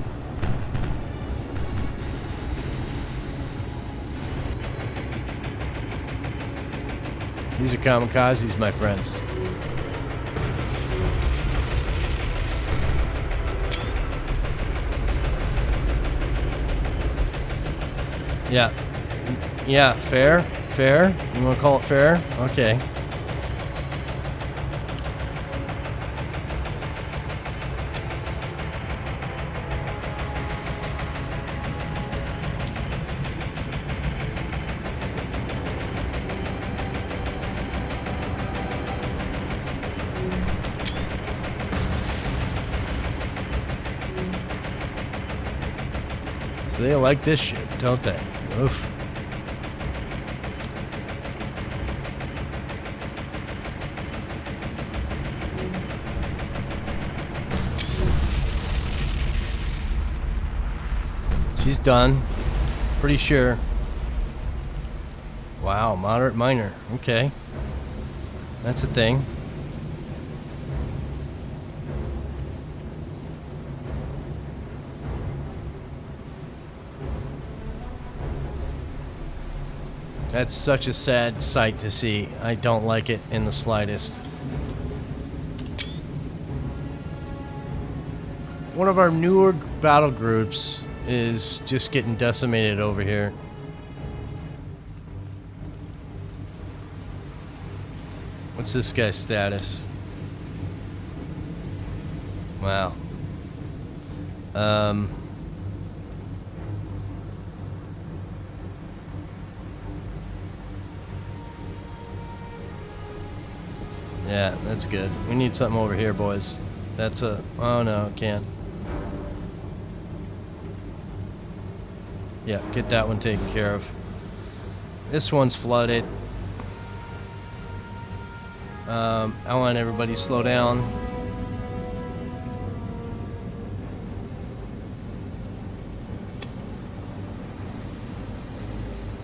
These are kamikazes, my friends. Yeah. Yeah, fair. Fair. You want to call it fair? Okay. So they like this shit, don't they? Oof. She's done. Pretty sure. Wow, moderate minor. Okay. That's a thing. That's such a sad sight to see. I don't like it in the slightest. One of our newer battle groups is just getting decimated over here. What's this guy's status? Wow. Yeah, that's good. We need something over here, boys. That's a... Oh, no, can't. Yeah, get that one taken care of. This one's flooded. I want everybody to slow down.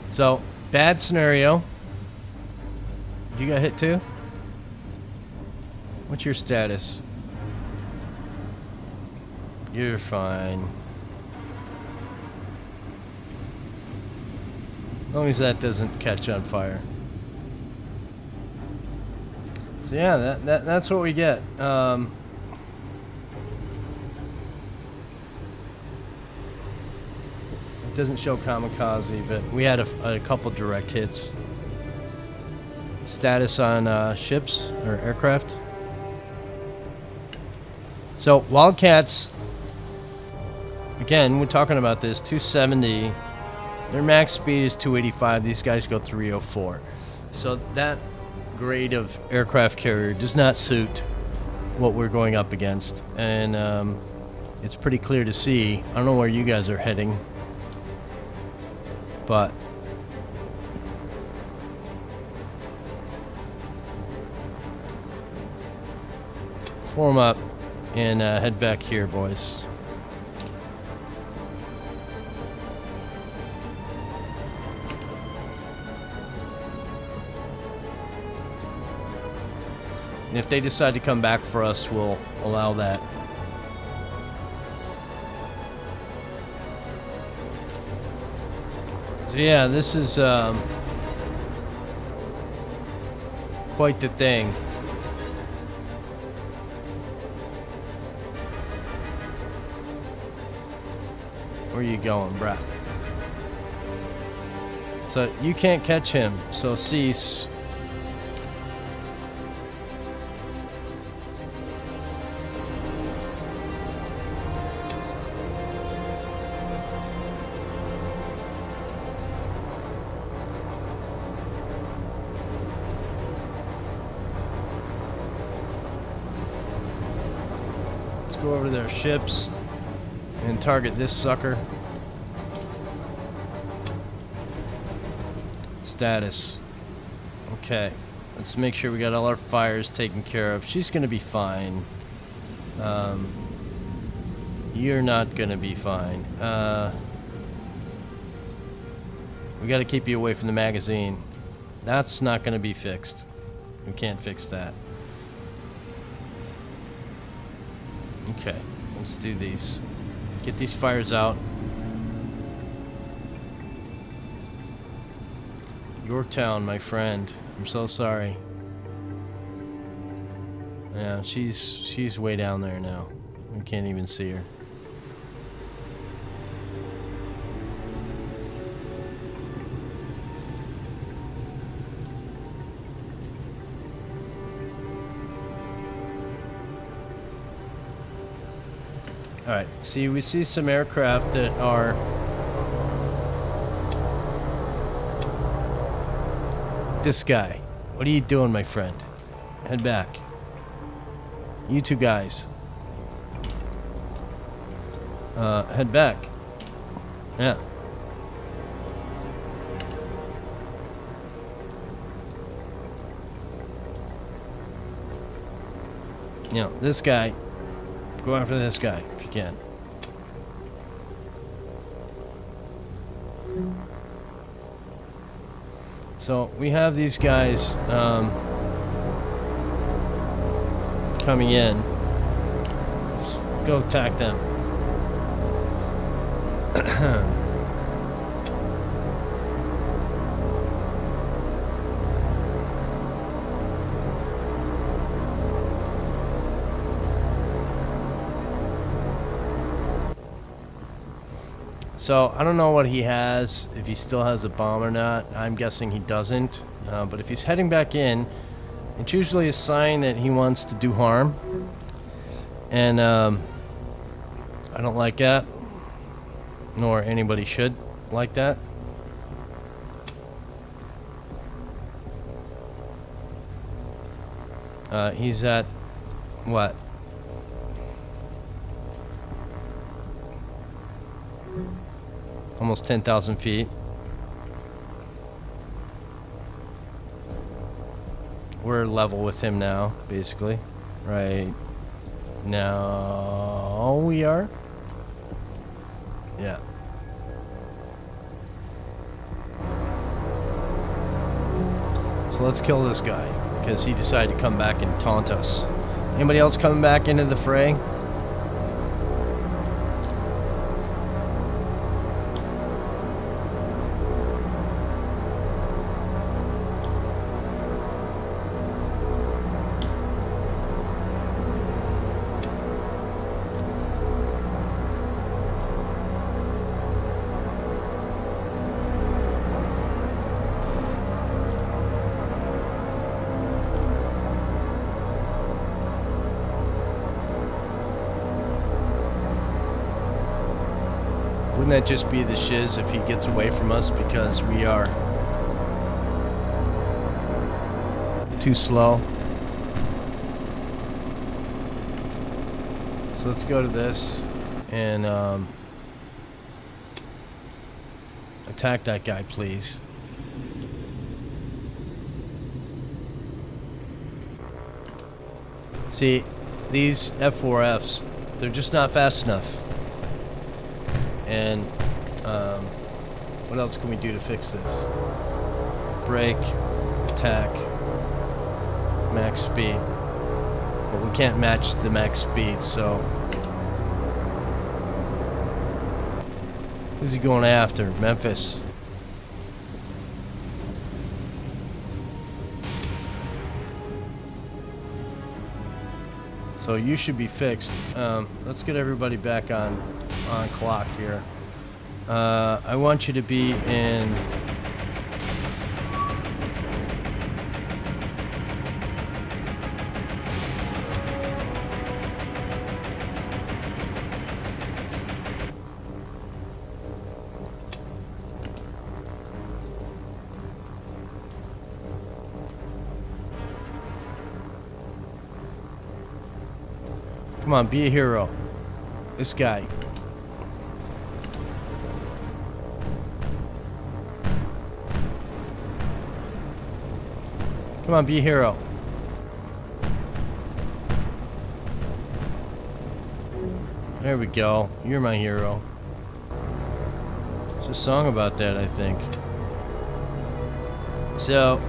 So, bad scenario. You got hit too? What's your status? You're fine. As long as that doesn't catch on fire. So yeah, that's what we get. It doesn't show kamikaze, but we had a couple direct hits. Status on ships or aircraft. So Wildcats, again, we're talking about this, 270. Their max speed is 285. These guys go 304. So that grade of aircraft carrier does not suit what we're going up against. And it's pretty clear to see. I don't know where you guys are heading, but form up and head back here, boys. And if they decide to come back for us, we'll allow that. So yeah, this is quite the thing. Where you going, bruh? So you can't catch him, so cease. Let's go over to their ships and target this sucker. Status. Okay. Let's make sure we got all our fires taken care of. She's gonna be fine. You're not gonna be fine. We got to keep you away from the magazine. That's not going to be fixed. We can't fix that. Okay, let's do these. Get these fires out. Yorktown, my friend. I'm so sorry. Yeah, she's way down there now. We can't even see her. Alright, see, we see some aircraft that are this guy. What are you doing, my friend? Head back. You two guys. Head back. Yeah. You know, this guy. Go after this guy if you can. So we have these guys coming in. Let's go attack them. So, I don't know what he has, if he still has a bomb or not. I'm guessing he doesn't. But if he's heading back in, it's usually a sign that he wants to do harm. And I don't like that. Nor anybody should like that. He's at, what? Almost 10,000 feet. We're level with him now, basically. Right now we are. Yeah. So let's kill this guy, because he decided to come back and taunt us. Anybody else coming back into the fray? Wouldn't that just be the shiz if he gets away from us because we are too slow? So let's go to this and attack that guy, please. See, these F4Fs, they're just not fast enough. And what else can we do to fix this? Brake, attack, max speed. But we can't match the max speed, so who's he going after? Memphis. So you should be fixed. Let's get everybody back on clock here. I want you to be in come on, be a hero. This guy. Come on, be a hero. There we go. You're my hero. There's a song about that, I think. So,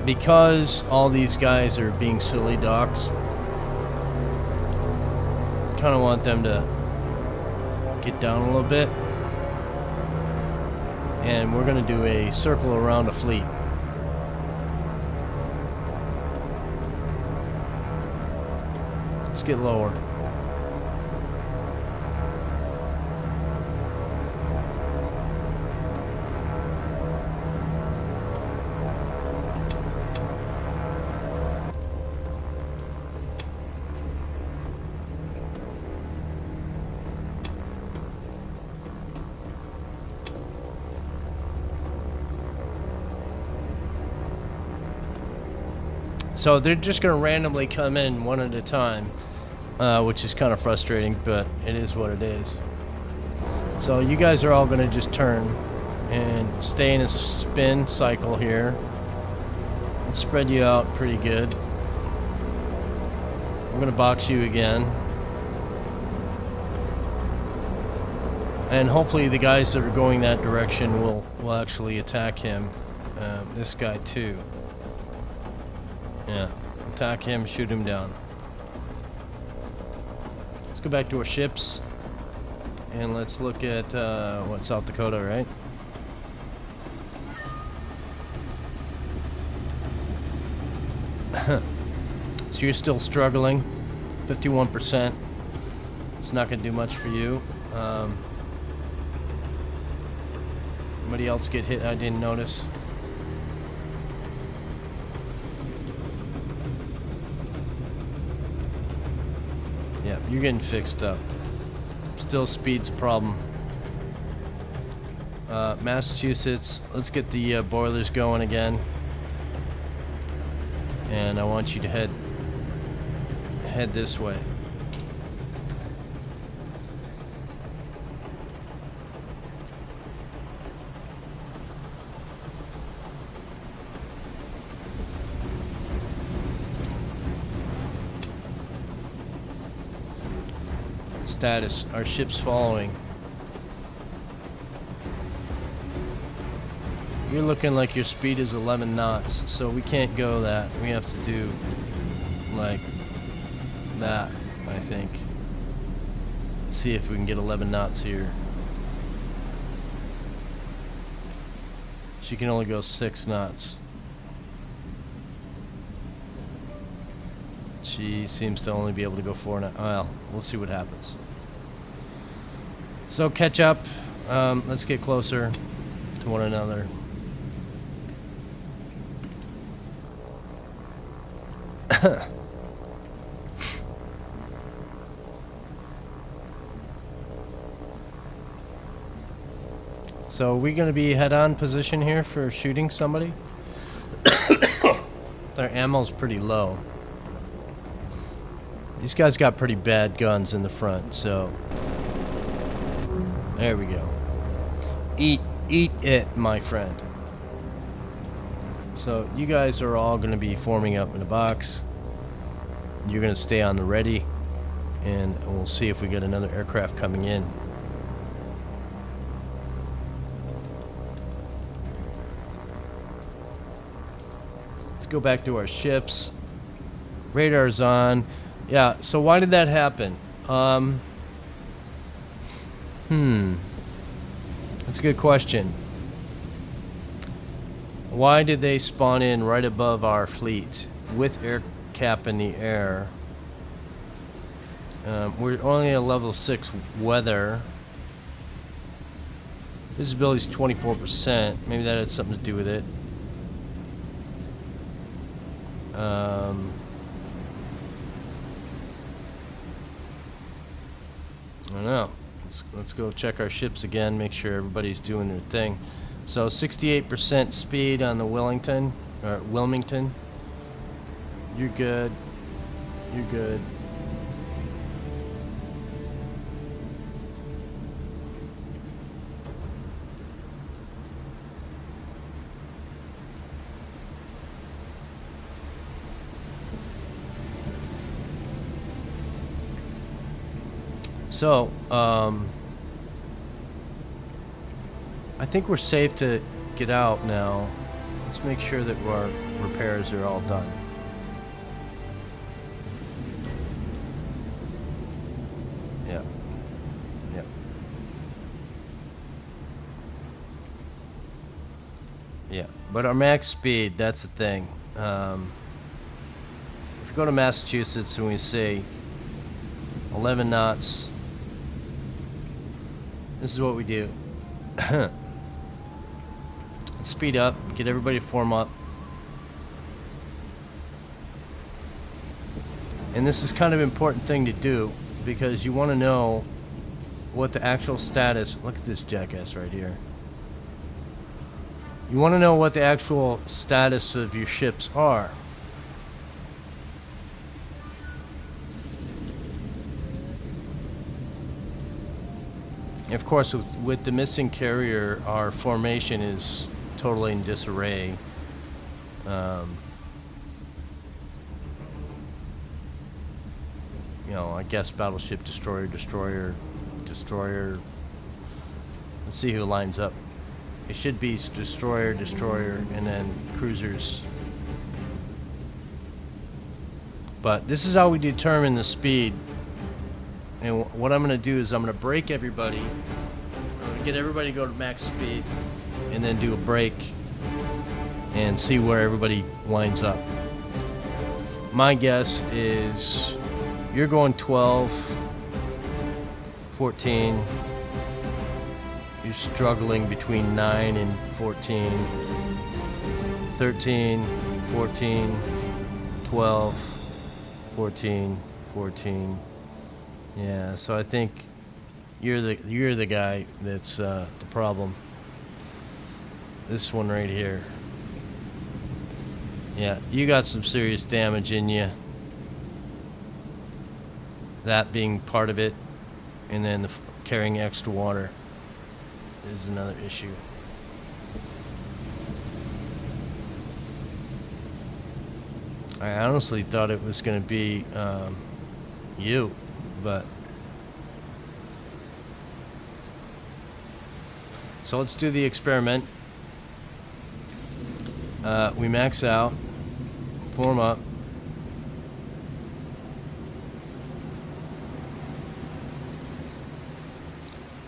because all these guys are being silly docks, kind of want them to get down a little bit. And we're going to do a circle around the fleet. Let's get lower. So they're just going to randomly come in one at a time, which is kind of frustrating, but it is what it is. So you guys are all going to just turn and stay in a spin cycle here and spread you out pretty good. I'm going to box you again. And hopefully the guys that are going that direction will actually attack him. This guy too. Yeah, attack him, shoot him down. Let's go back to our ships and let's look at what, South Dakota, right? So you're still struggling, 51%. It's not going to do much for you. Anybody else get hit? I didn't notice. Yeah, you're getting fixed up. Still speed's a problem. Massachusetts, let's get the boilers going again. And I want you to head this way. Status, our ship's following. You're looking like your speed is 11 knots, so we can't go that. We have to do like that, I think. Let's see if we can get 11 knots here. She can only go 6 knots. She seems to only be able to go 4 knots. Well, we'll see what happens. So catch up. Let's get closer to one another. So are we going to be head-on position here for shooting somebody? Their ammo's pretty low. These guys got pretty bad guns in the front, so there we go. Eat it, my friend. So you guys are all going to be forming up in a box. You're going to stay on the ready, and we'll see if we get another aircraft coming in. Let's go back to our ships. Radar's on. Yeah, so why did that happen? That's a good question. Why did they spawn in right above our fleet with air cap in the air? We're only at level 6 weather. Visibility's 24%. Maybe that had something to do with it. I don't know. Let's go check our ships again, make sure everybody's doing their thing. So 68% speed on the Wilmington. You're good. You're good. So, I think we're safe to get out now. Let's make sure that our repairs are all done. Yeah. Yeah. Yeah. But our max speed, that's the thing. If we go to Massachusetts and we say 11 knots, this is what we do. Let's speed up, get everybody to form up. And this is kind of an important thing to do because you want to know what the actual status. Look at this jackass right here. You want to know what the actual status of your ships are. Of course, with the missing carrier, our formation is totally in disarray. You know, I guess battleship, destroyer, destroyer, destroyer. Let's see who lines up. It should be destroyer, destroyer, and then cruisers. But this is how we determine the speed. And what I'm going to do is I'm going to break everybody. I'm going to get everybody to go to max speed and then do a break and see where everybody lines up. My guess is you're going 12, 14. You're struggling between 9 and 14, 13, 14, 12, 14, 14. Yeah, so I think you're the guy that's the problem. This one right here. Yeah, you got some serious damage in you. That being part of it, and then carrying extra water is another issue. I honestly thought it was going to be you, but so let's do the experiment. We max out, form up.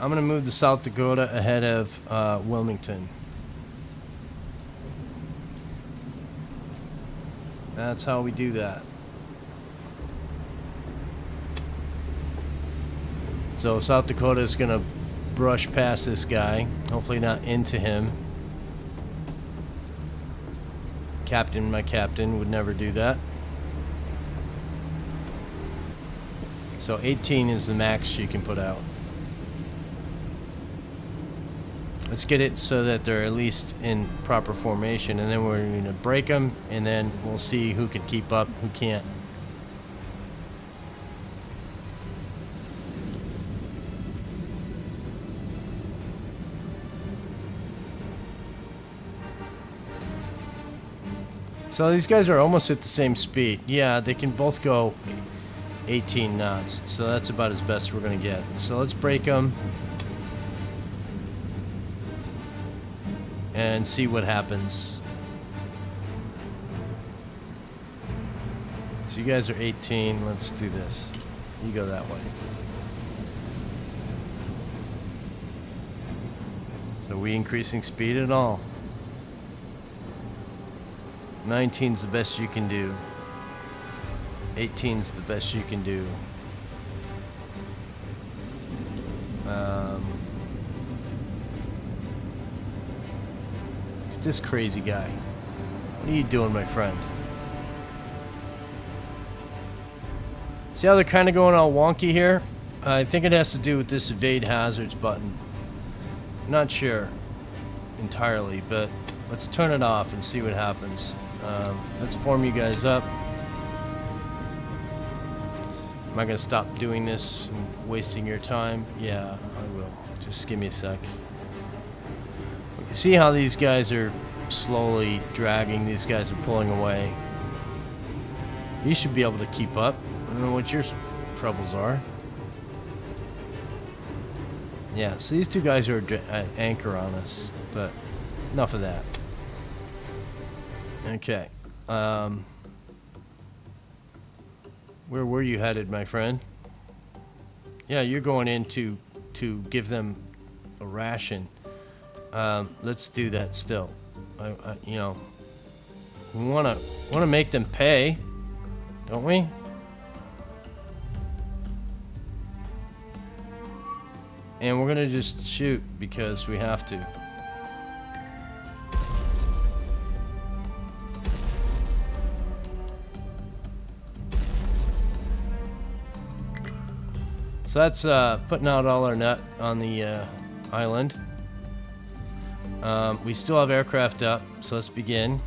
I'm going to move the South Dakota ahead of Wilmington. That's how we do that. So South Dakota is going to brush past this guy, hopefully not into him. My captain would never do that. So 18 is the max you can put out. Let's get it so that they're at least in proper formation, and then we're going to break them, and then we'll see who can keep up, who can't. So these guys are almost at the same speed. Yeah, they can both go 18 knots, so that's about as best we're going to get. So let's break them and see what happens. So you guys are 18. Let's do this. You go that way. So are we increasing speed at all? 19's the best you can do. 18's the best you can do. Look at this crazy guy. What are you doing, my friend? See how they're kind of going all wonky here? I think it has to do with this evade hazards button. I'm not sure entirely, but let's turn it off and see what happens. Let's form you guys up. Am I going to stop doing this and wasting your time? Yeah, I will. Just give me a sec. You see how these guys are slowly dragging? These guys are pulling away. You should be able to keep up. I don't know what your troubles are. Yeah, so these two guys are an anchor on us, but enough of that. Okay. Where were you headed, my friend? Yeah, you're going in to give them a ration. Let's do that still. You know, we wanna make them pay, don't we? And we're gonna just shoot because we have to. So that's putting out all our nut on the island. We still have aircraft up, so let's begin.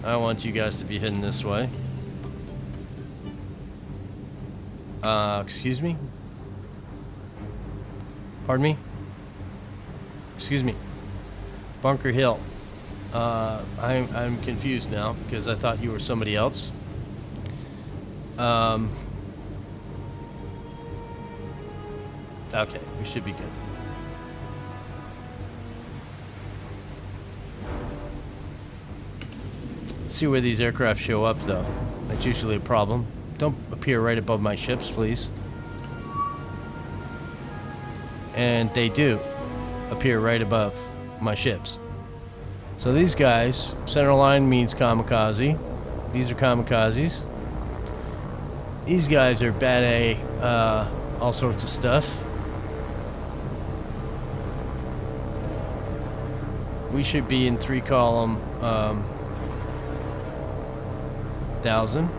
I want you guys to be heading this way. Excuse me? Pardon me? Excuse me. Bunker Hill. I'm confused now because I thought you were somebody else. Okay, we should be good. Let's see where these aircraft show up, though. That's usually a problem. Don't appear right above my ships, please. And they do appear right above my ships. So these guys, center line means kamikaze. These are kamikazes. These guys are bad A, all sorts of stuff. We should be in 3-column 1,000.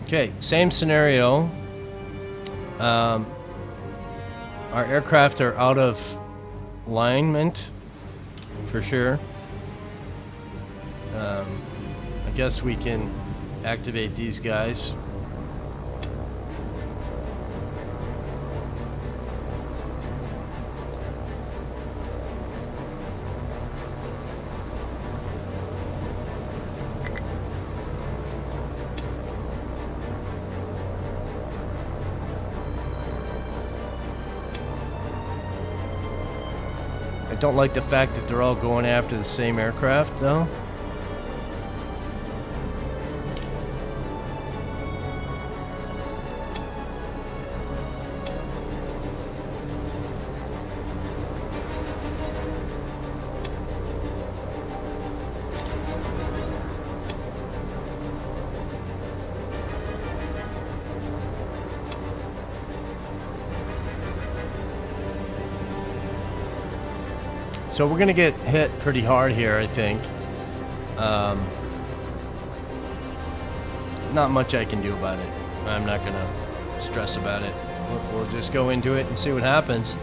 Okay, same scenario. Our aircraft are out of alignment, for sure. I guess we can activate these guys. I don't like the fact that they're all going after the same aircraft, though. So we're gonna get hit pretty hard here, I think. Not much I can do about it. I'm not gonna stress about it. We'll just go into it and see what happens.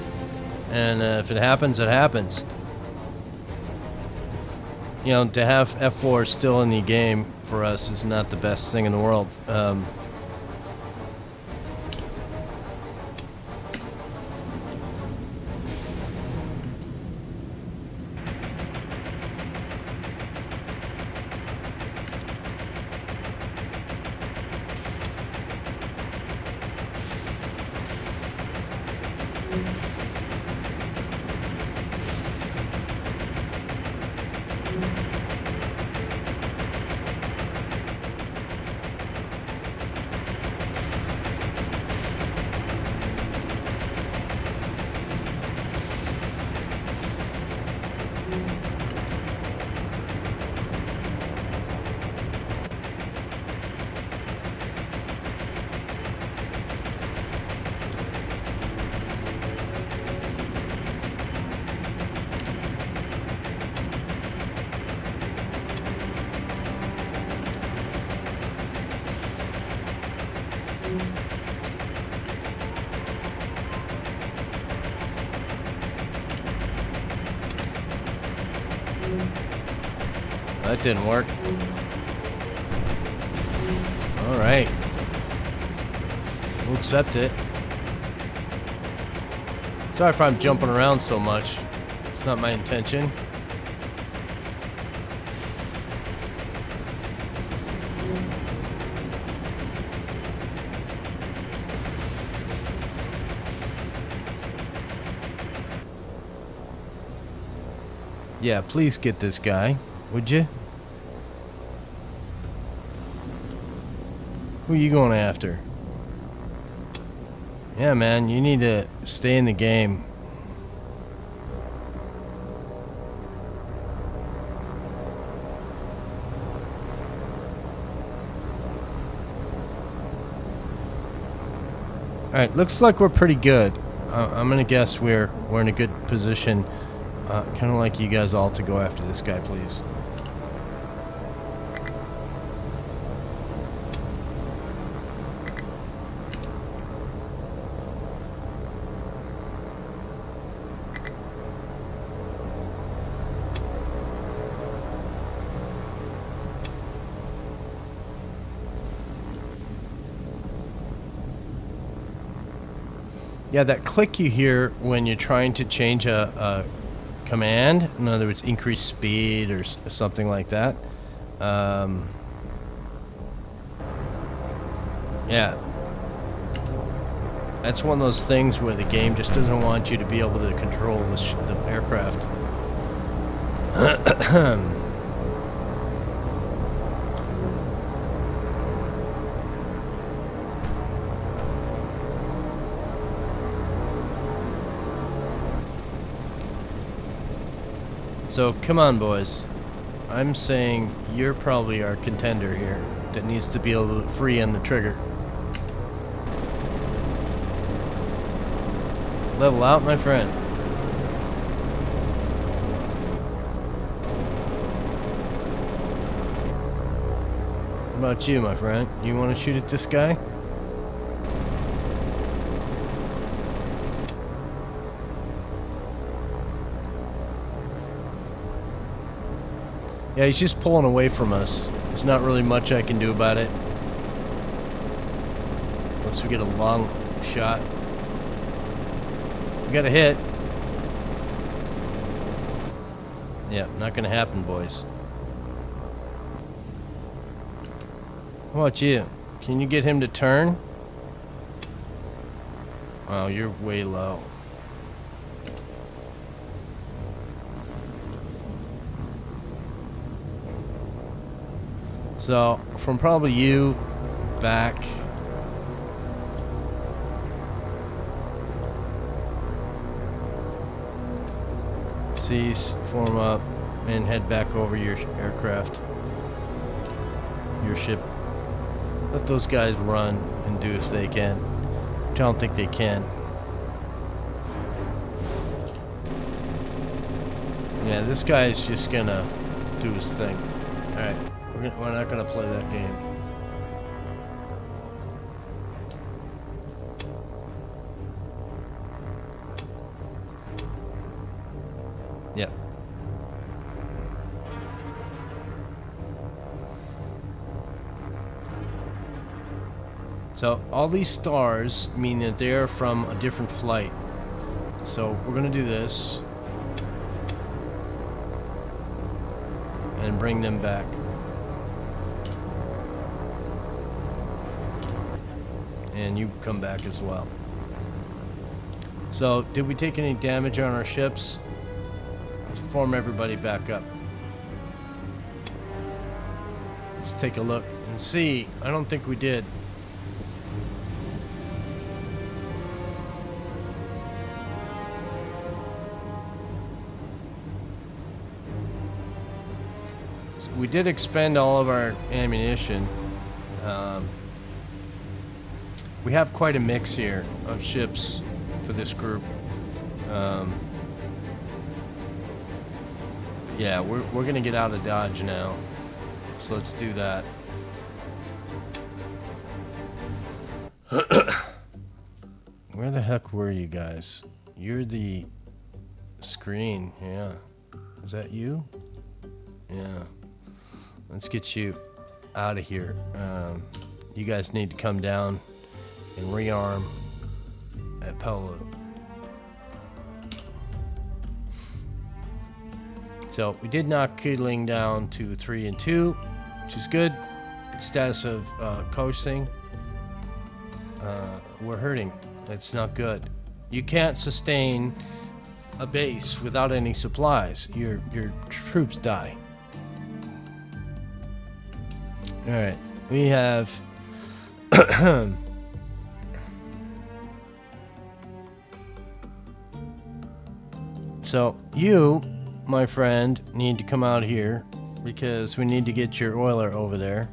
And if it happens, it happens. You know, to have F4 still in the game for us is not the best thing in the world. That didn't work. Alright. We'll accept it. Sorry if I'm jumping around so much. It's not my intention. Yeah, please get this guy, would you? Who are you going after? Yeah, man, you need to stay in the game. Alright, looks like we're pretty good. I'm gonna guess we're in a good position. Kind of like you guys all to go after this guy, please. Yeah, that click you hear when you're trying to change a command, in other words, increase speed or something like that. Yeah. That's one of those things where the game just doesn't want you to be able to control the aircraft. So, come on, boys. I'm saying you're probably our contender here that needs to be able to free on the trigger. Level out, my friend. What about you, my friend? You want to shoot at this guy? Yeah, he's just pulling away from us. There's not really much I can do about it. Unless we get a long shot. We got a hit. Yeah, not gonna happen, boys. How about you? Can you get him to turn? Wow, you're way low. So, from probably you back. Cease, form up, and head back over your aircraft. Your ship. Let those guys run and do if they can. I don't think they can. Yeah, this guy's just gonna do his thing. Alright. We're not going to play that game. Yep. So all these stars mean that they're from a different flight. So we're going to do this. And bring them back. And you come back as well. So, did we take any damage on our ships? Let's form everybody back up. Let's take a look and see. I don't think we did. So we did expend all of our ammunition. We have quite a mix here of ships for this group. Yeah, we're gonna get out of Dodge now, so let's do that. Where the heck were you guys? You're the screen, yeah. Is that you? Yeah. Let's get you out of here. you guys need to come down and rearm at Pelu. So we did knock Keeling down to 3 and 2, which is good. Status of coasting. We're hurting. It's not good. You can't sustain a base without any supplies. Your troops die. All right, we have. So you, my friend, need to come out here because we need to get your oiler over there.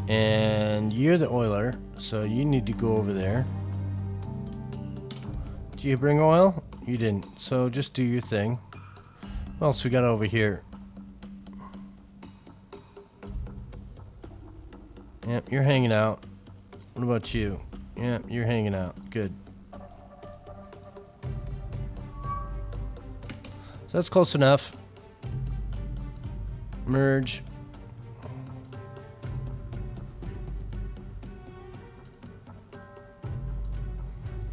And you're the oiler, so you need to go over there. Did you bring oil? You didn't, so just do your thing. What else we got over here? Yep, you're hanging out. What about you? Yep, you're hanging out. Good. So that's close enough. Merge.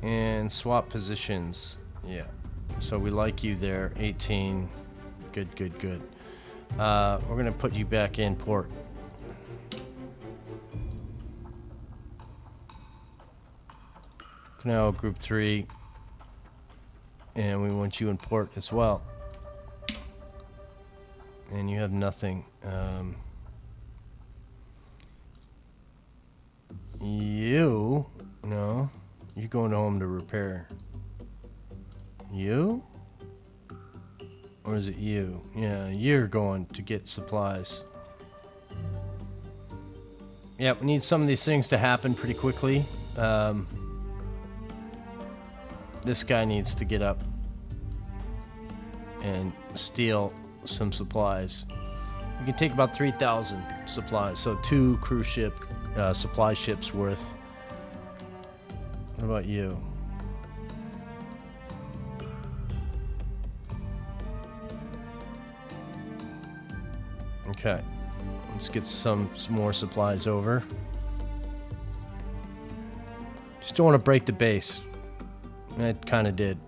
And swap positions. Yeah. So we like you there. 18. Good, good, good. We're going to put you back in port. Canal Group 3. And we want you in port as well. And you have nothing. You? No. You're going home to repair. You? Or is it you? Yeah, you're going to get supplies. Yeah, we need some of these things to happen pretty quickly. This guy needs to get up and steal some supplies. You can take about 3,000 supplies, so 2 cruise ship supply ships worth. What about you? Okay, let's get some more supplies over. Just don't want to break the base. I kind of did.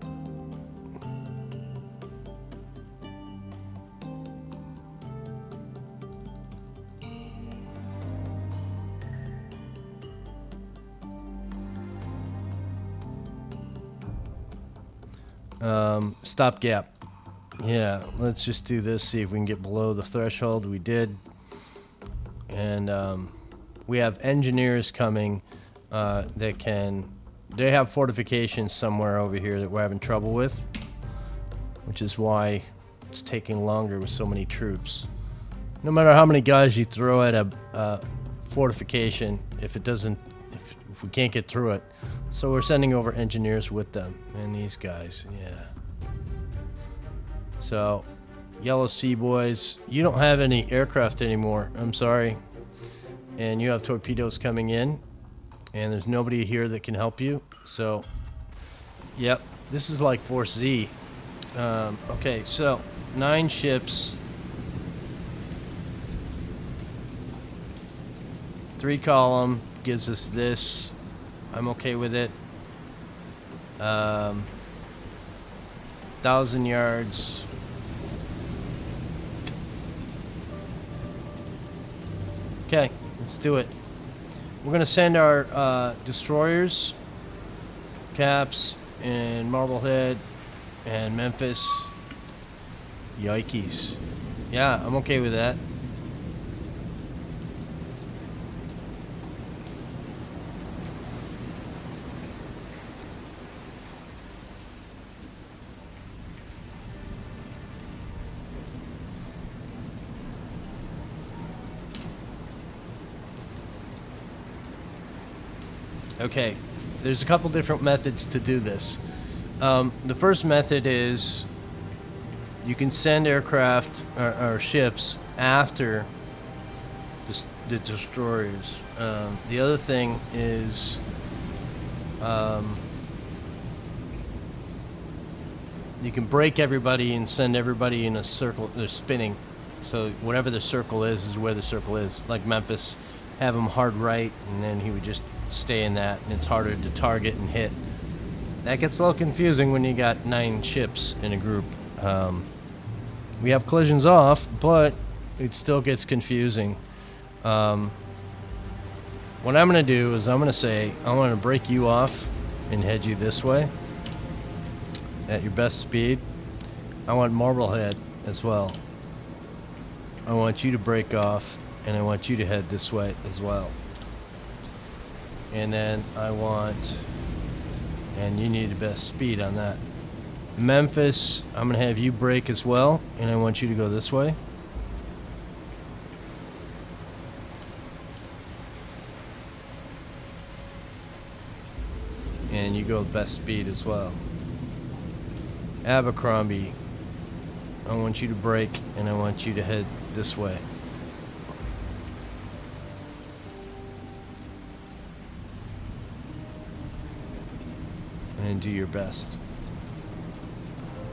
Stopgap. Yeah, let's just do this, see if we can get below the threshold. We did. And we have engineers coming that can... They have fortifications somewhere over here that we're having trouble with, which is why it's taking longer with so many troops. No matter how many guys you throw at a fortification, if we can't get through it. So we're sending over engineers with them. And these guys, yeah. So, Yellow Sea boys, you don't have any aircraft anymore. I'm sorry. And you have torpedoes coming in. And there's nobody here that can help you. So, yep. This is like Force Z. Okay, so 9 ships. 3 column gives us this. I'm okay with it. 1,000 yards. Okay, let's do it. We're gonna send our destroyers, Caps, and Marblehead, and Memphis. Yikes. Yeah, I'm okay with that. Okay, there's a couple different methods to do this. The first method is you can send aircraft or ships after the destroyers. The other thing is you can break everybody and send everybody in a circle. They're spinning, so whatever the circle is where the circle is. Like Memphis, have him hard right, and then he would just stay in that, and it's harder to target and hit. That gets a little confusing when you got 9 ships in a group. We have collisions off, but it still gets confusing. What I'm going to do is I'm going to say I want to break you off and head you this way at your best speed. I want Marblehead as well. I want you to break off, and I want you to head this way as well. And then I want, and you need the best speed on that. Memphis, I'm going to have you break as well, and I want you to go this way. And you go best speed as well. Abercrombie, I want you to break, and I want you to head this way. And do your best.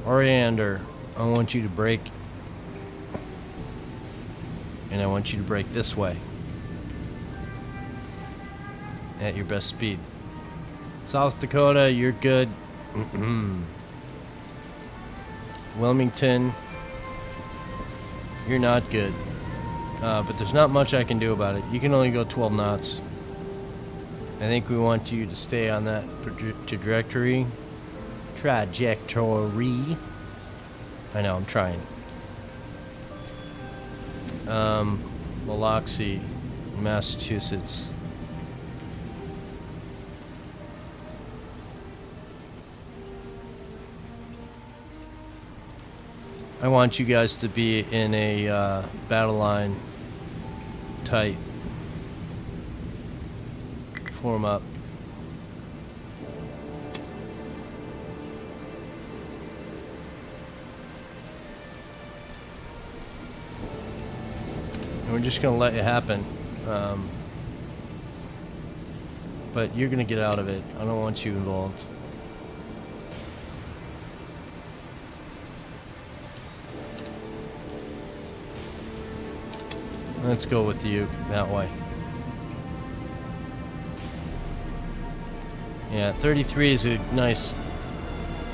Oriander, I want you to break, and I want you to break this way at your best speed. South Dakota, you're good. Wilmington, you're not good. But there's not much I can do about it. You can only go 12 knots. I think we want you to stay on that trajectory. I know, I'm trying. Biloxi, Massachusetts. I want you guys to be in a battle line tight. Form up. And we're just going to let it happen. But you're going to get out of it. I don't want you involved. Let's go with you that way. Yeah, 33 is a nice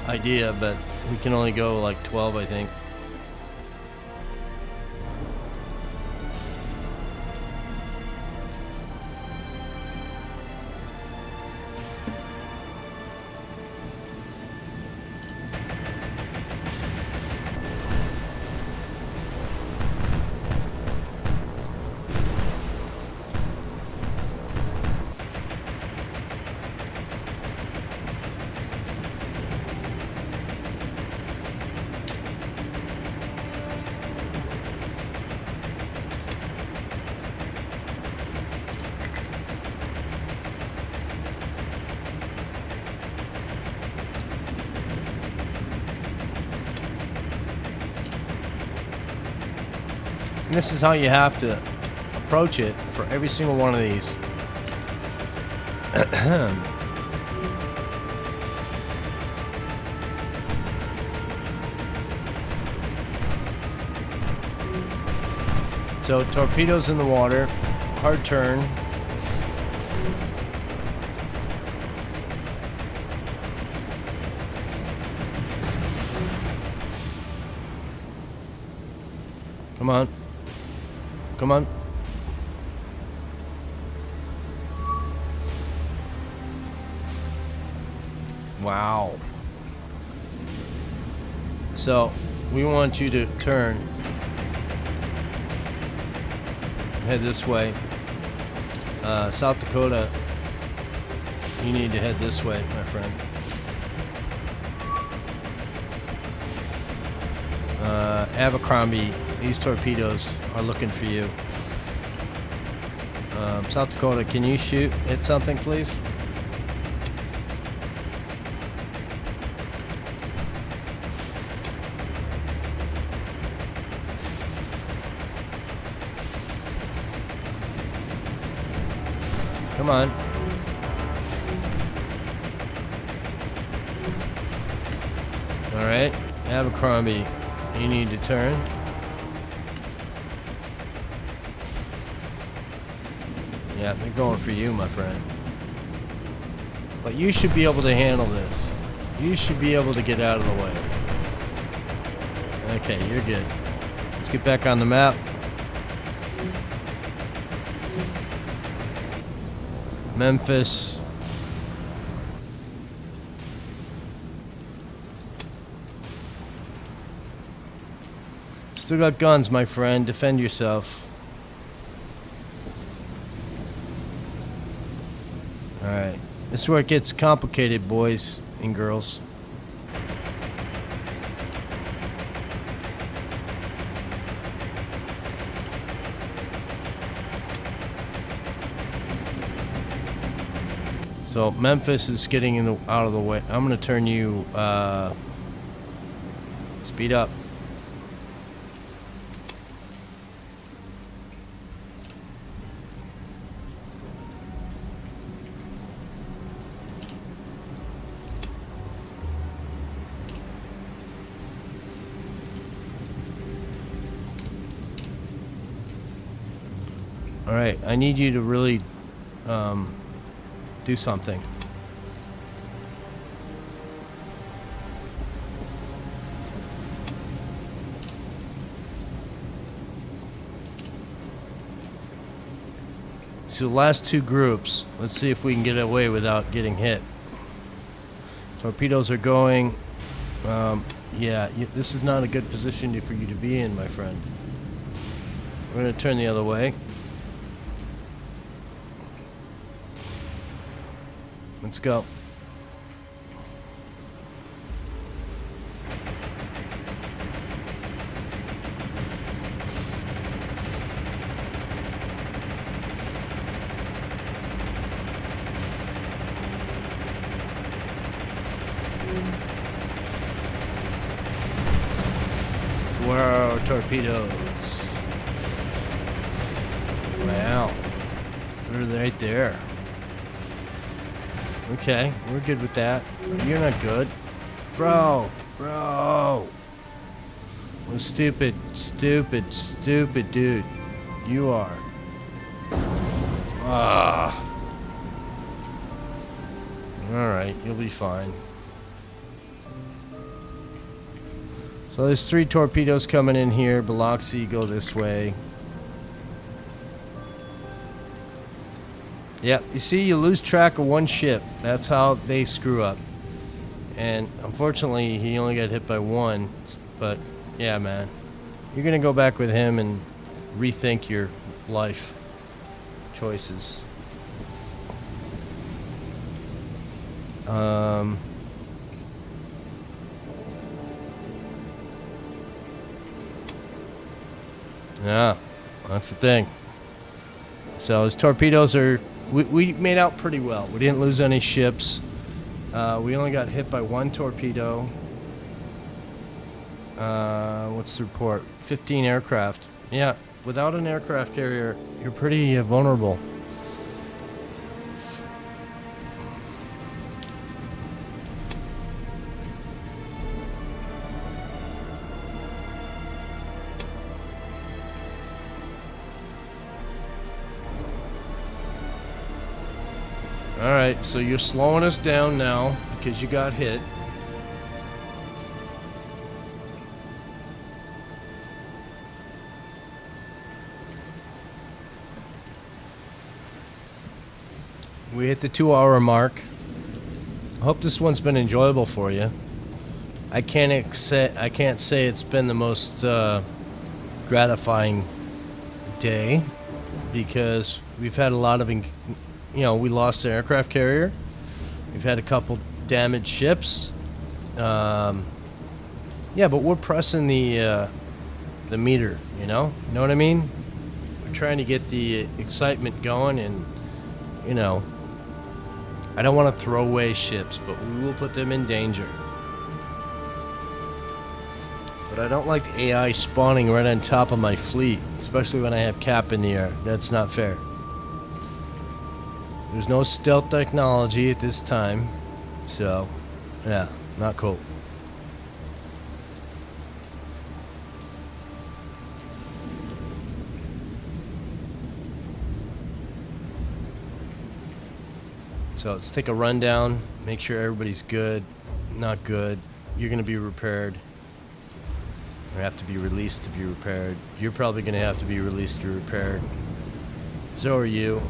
idea, but we can only go like 12, I think. And this is how you have to approach it for every single one of these. So torpedoes in the water, hard turn. Come on. Come on. Wow. So we want you to turn. Head this way. South Dakota, you need to head this way, my friend. Abercrombie, these torpedoes are looking for you. South Dakota, can you hit something, please? Come on. All right, Abercrombie, you need to turn. . Yeah, they're going for you, my friend. But you should be able to handle this. You should be able to get out of the way. Okay, you're good. Let's get back on the map. Memphis. Still got guns, my friend. Defend yourself. Alright. This is where it gets complicated, boys and girls. So Memphis is getting out of the way. I'm gonna turn you speed up. All right, I need you to really do something. So the last two groups, let's see if we can get away without getting hit. Torpedoes are going. Yeah, this is not a good position for you to be in, my friend. We're going to turn the other way. Let's go. Wow, torpedoes. Wow. They're right there. Okay, we're good with that. You're not good. Bro. What a stupid dude you are. Alright, you'll be fine. So there's 3 torpedoes coming in here. Biloxi, go this way. Yep, you see, you lose track of one ship. That's how they screw up. And unfortunately, he only got hit by one. But yeah, man, you're gonna go back with him and rethink your life choices. Yeah, that's the thing. So his torpedoes are... We made out pretty well. We didn't lose any ships. We only got hit by 1 torpedo. What's the report? 15 aircraft. Yeah, without an aircraft carrier, you're pretty vulnerable. Alright, so you're slowing us down now because you got hit. We hit the 2-hour mark. I hope this one's been enjoyable for you. I can't say it's been the most gratifying day because we've had a lot of we lost an aircraft carrier. We've had a couple damaged ships. Yeah, but we're pressing the meter, you know what I mean? We're trying to get the excitement going, and I don't want to throw away ships, but we will put them in danger. But I don't like the AI spawning right on top of my fleet, especially when I have Cap in the air. That's not fair. There's no stealth technology at this time, so yeah, not cool. So let's take a rundown, make sure everybody's good, not good. You're going to be repaired. Or have to be released to be repaired. You're probably going to have to be released to be repaired. So are you.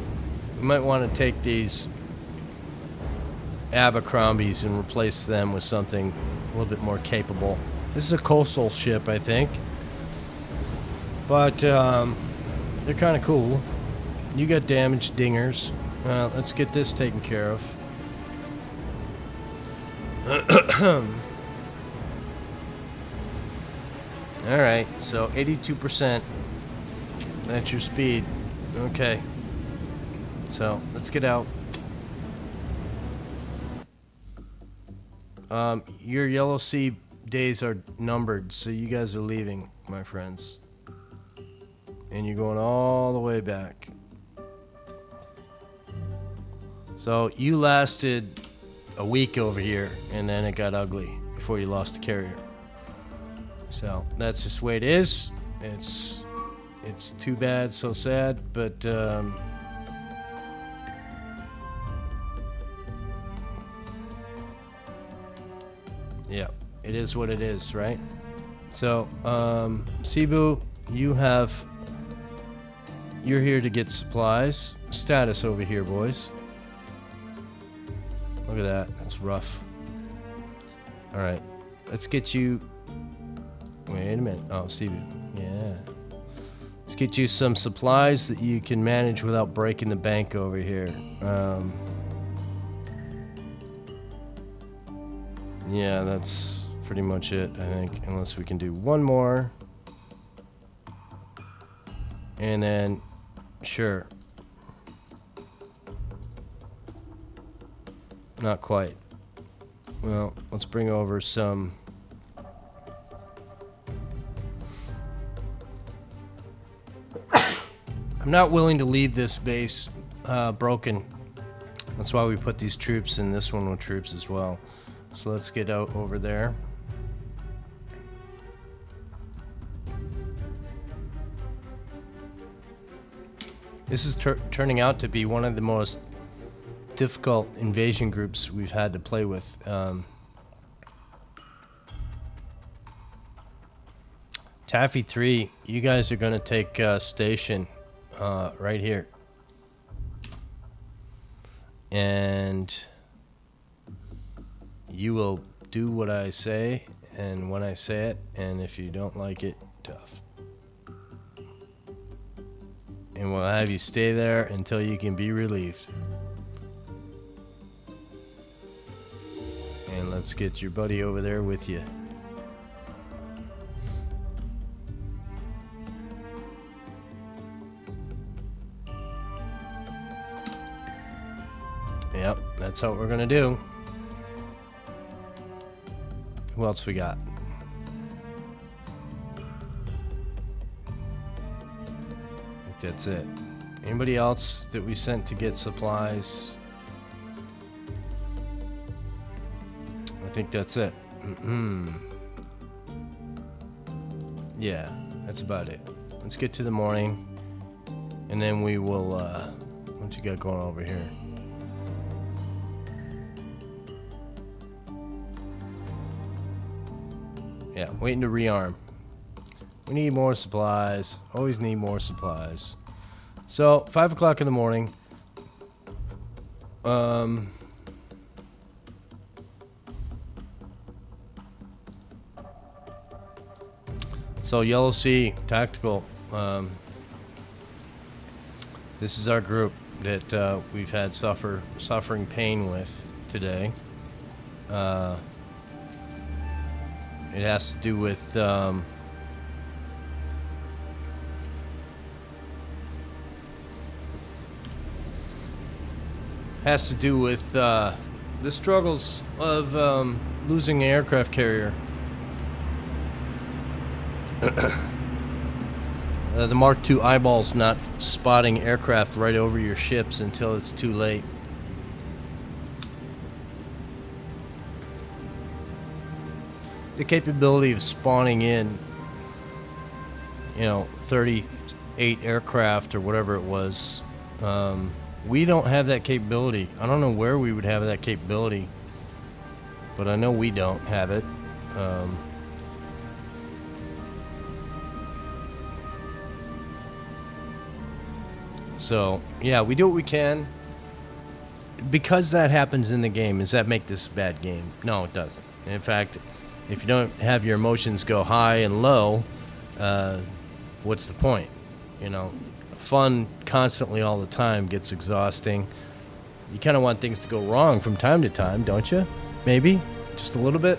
You might want to take these Abercrombies and replace them with something a little bit more capable. This is a coastal ship, I think. But they're kind of cool. You got damaged dingers. Let's get this taken care of. Alright, so 82%. That's your speed. Okay. So, let's get out. Your Yellow Sea days are numbered, so you guys are leaving, my friends. And you're going all the way back. So, you lasted a week over here, and then it got ugly before you lost the carrier. So that's just the way it is. It's too bad, so sad, but yeah, it is what it is, right? So Cebu, you're here to get supplies. Status over here, boys. Look at that. That's rough. All right, let's get you. Wait a minute. Oh, Cebu. Yeah. Let's get you some supplies that you can manage without breaking the bank over here. Yeah, that's pretty much it, I think. Unless we can do one more. And then, sure. Not quite. Well, let's bring over some... I'm not willing to leave this base broken. That's why we put these troops in this one with troops as well. So let's get out over there. This is turning out to be one of the most difficult invasion groups we've had to play with. Taffy 3, you guys are going to take station right here. And you will do what I say and when I say it, and if you don't like it, tough. And we'll have you stay there until you can be relieved. And let's get your buddy over there with you. Yep, that's how we're gonna do. Who else we got? I think that's it. Anybody else that we sent to get supplies? I think that's it. Yeah, that's about it. Let's get to the morning, and then we will, what you got going over here? Yeah, waiting to rearm. We need more supplies. Always need more supplies. So, 5 o'clock in the morning. So, Yellow Sea Tactical. This is our group that we've had suffering pain with today. It has to do with the struggles of losing an aircraft carrier. The Mark II eyeballs not spotting aircraft right over your ships until it's too late. The capability of spawning in, 38 aircraft or whatever it was, We don't have that capability. I don't know where we would have that capability, but I know we don't have it. So, yeah, we do what we can. Because that happens in the game, does that make this a bad game? No, it doesn't. In fact, if you don't have your emotions go high and low, what's the point? You know, fun constantly all the time gets exhausting. You kind of want things to go wrong from time to time, don't you? Maybe, just a little bit.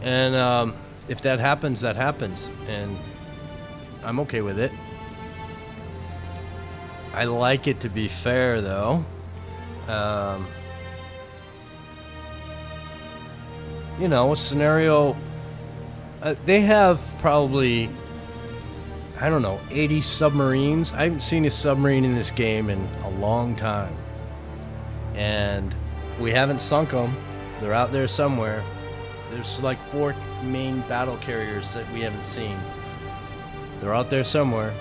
And if that happens, that happens. And I'm okay with it. I like it to be fair, though. You know, a scenario, they have probably, I don't know, 80 submarines. I haven't seen a submarine in this game in a long time. And we haven't sunk them. They're out there somewhere. There's like 4 main battle carriers that we haven't seen. They're out there somewhere.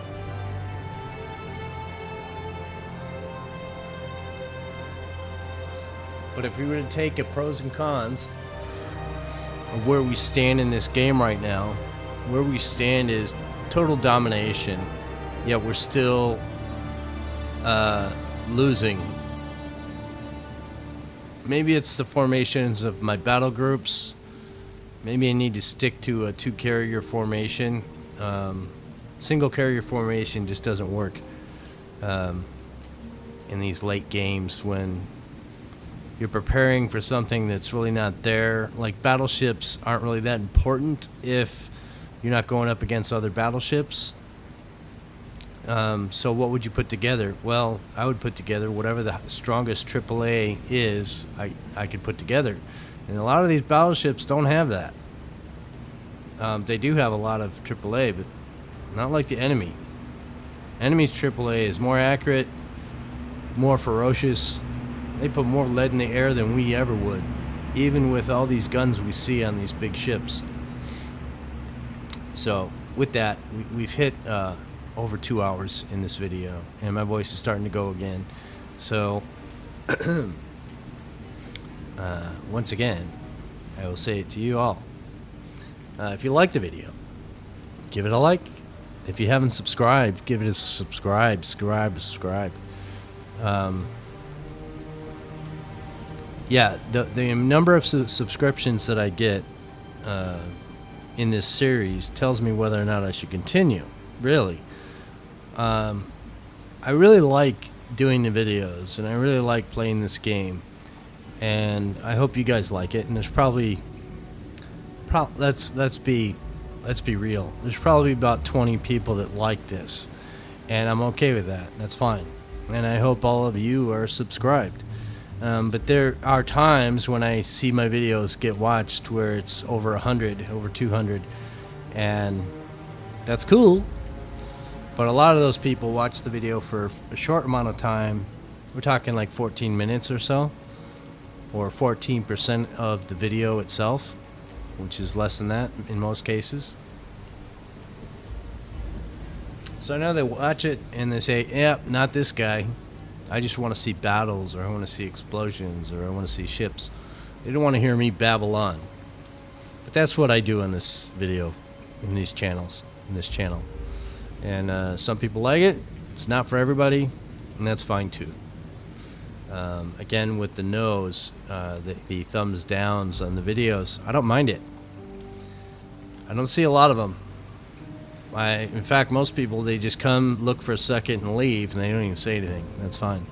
But if we were to take a pros and cons of where we stand in this game right now, where we stand is total domination, yet we're still losing. Maybe it's the formations of my battle groups. Maybe I need to stick to a 2-carrier formation. Single carrier formation just doesn't work in these late games when you're preparing for something that's really not there. Like, battleships aren't really that important if you're not going up against other battleships. So what would you put together? Well, I would put together whatever the strongest AAA is I could put together. And a lot of these battleships don't have that. They do have a lot of AAA, but not like the enemy. Enemy's AAA is more accurate, more ferocious. They put more lead in the air than we ever would, even with all these guns we see on these big ships. So with that, we've hit over 2 hours in this video, and my voice is starting to go again. So once again, I will say it to you all. If you like the video, give it a like. If you haven't subscribed, give it a subscribe. Yeah, the number of subscriptions that I get in this series tells me whether or not I should continue. Really. I really like doing the videos, and I really like playing this game. And I hope you guys like it. And there's probably let's be real. There's probably about 20 people that like this, and I'm okay with that. That's fine. And I hope all of you are subscribed. But there are times when I see my videos get watched where it's over 100, over 200, and that's cool. But a lot of those people watch the video for a short amount of time. We're talking like 14 minutes or so, or 14% of the video itself, which is less than that in most cases. So I know they watch it and they say, yeah, not this guy. I just want to see battles, or I want to see explosions, or I want to see ships. They don't want to hear me babble on. But that's what I do in this video, in these channels, in this channel. And some people like it. It's not for everybody, and that's fine too. Again, with the no's, the thumbs downs on the videos, I don't mind it. I don't see a lot of them. In fact, most people, they just come, look for a second, and leave, and they don't even say anything. That's fine.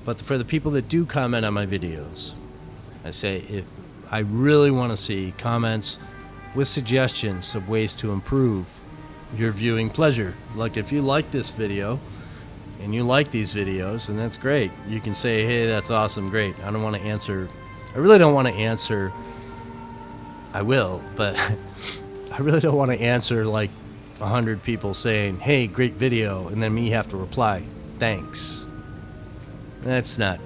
But for the people that do comment on my videos, I say, I really want to see comments with suggestions of ways to improve your viewing pleasure. Like, if you like this video, and you like these videos, and that's great. You can say, hey, that's awesome, great. I don't want to answer. I really don't want to answer. I will, but I really don't want to answer like 100 people saying, hey, great video, and then me have to reply, thanks. There's not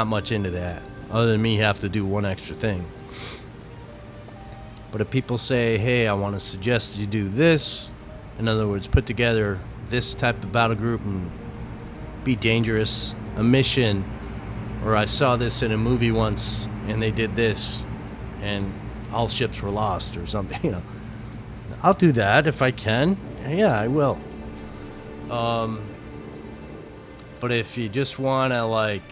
much into that, other than me have to do one extra thing. But if people say, hey, I want to suggest you do this, in other words, put together this type of battle group and be dangerous. A mission, or I saw this in a movie once and they did this and all ships were lost or something, you know. I'll do that if I can. Yeah, I will. But if you just want to, like,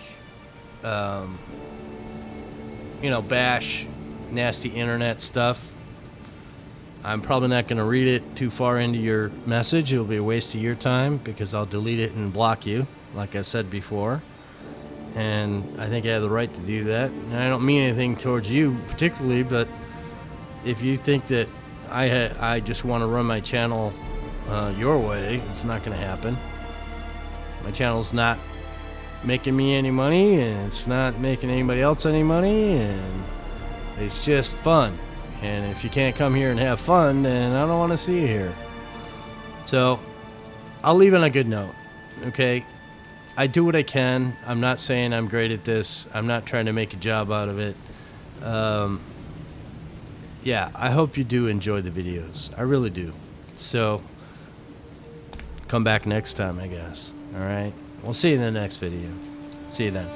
you know, bash nasty internet stuff, I'm probably not going to read it too far into your message. It'll be a waste of your time because I'll delete it and block you, like I said before. And I think I have the right to do that. And I don't mean anything towards you particularly, but if you think that I just want to run my channel your way, it's not going to happen. My channel's not making me any money, and it's not making anybody else any money, and it's just fun. And if you can't come here and have fun, then I don't want to see you here. So I'll leave on a good note, okay? I do what I can. I'm not saying I'm great at this. I'm not trying to make a job out of it. Yeah, I hope you do enjoy the videos. I really do. So come back next time, I guess. All right? We'll see you in the next video. See you then.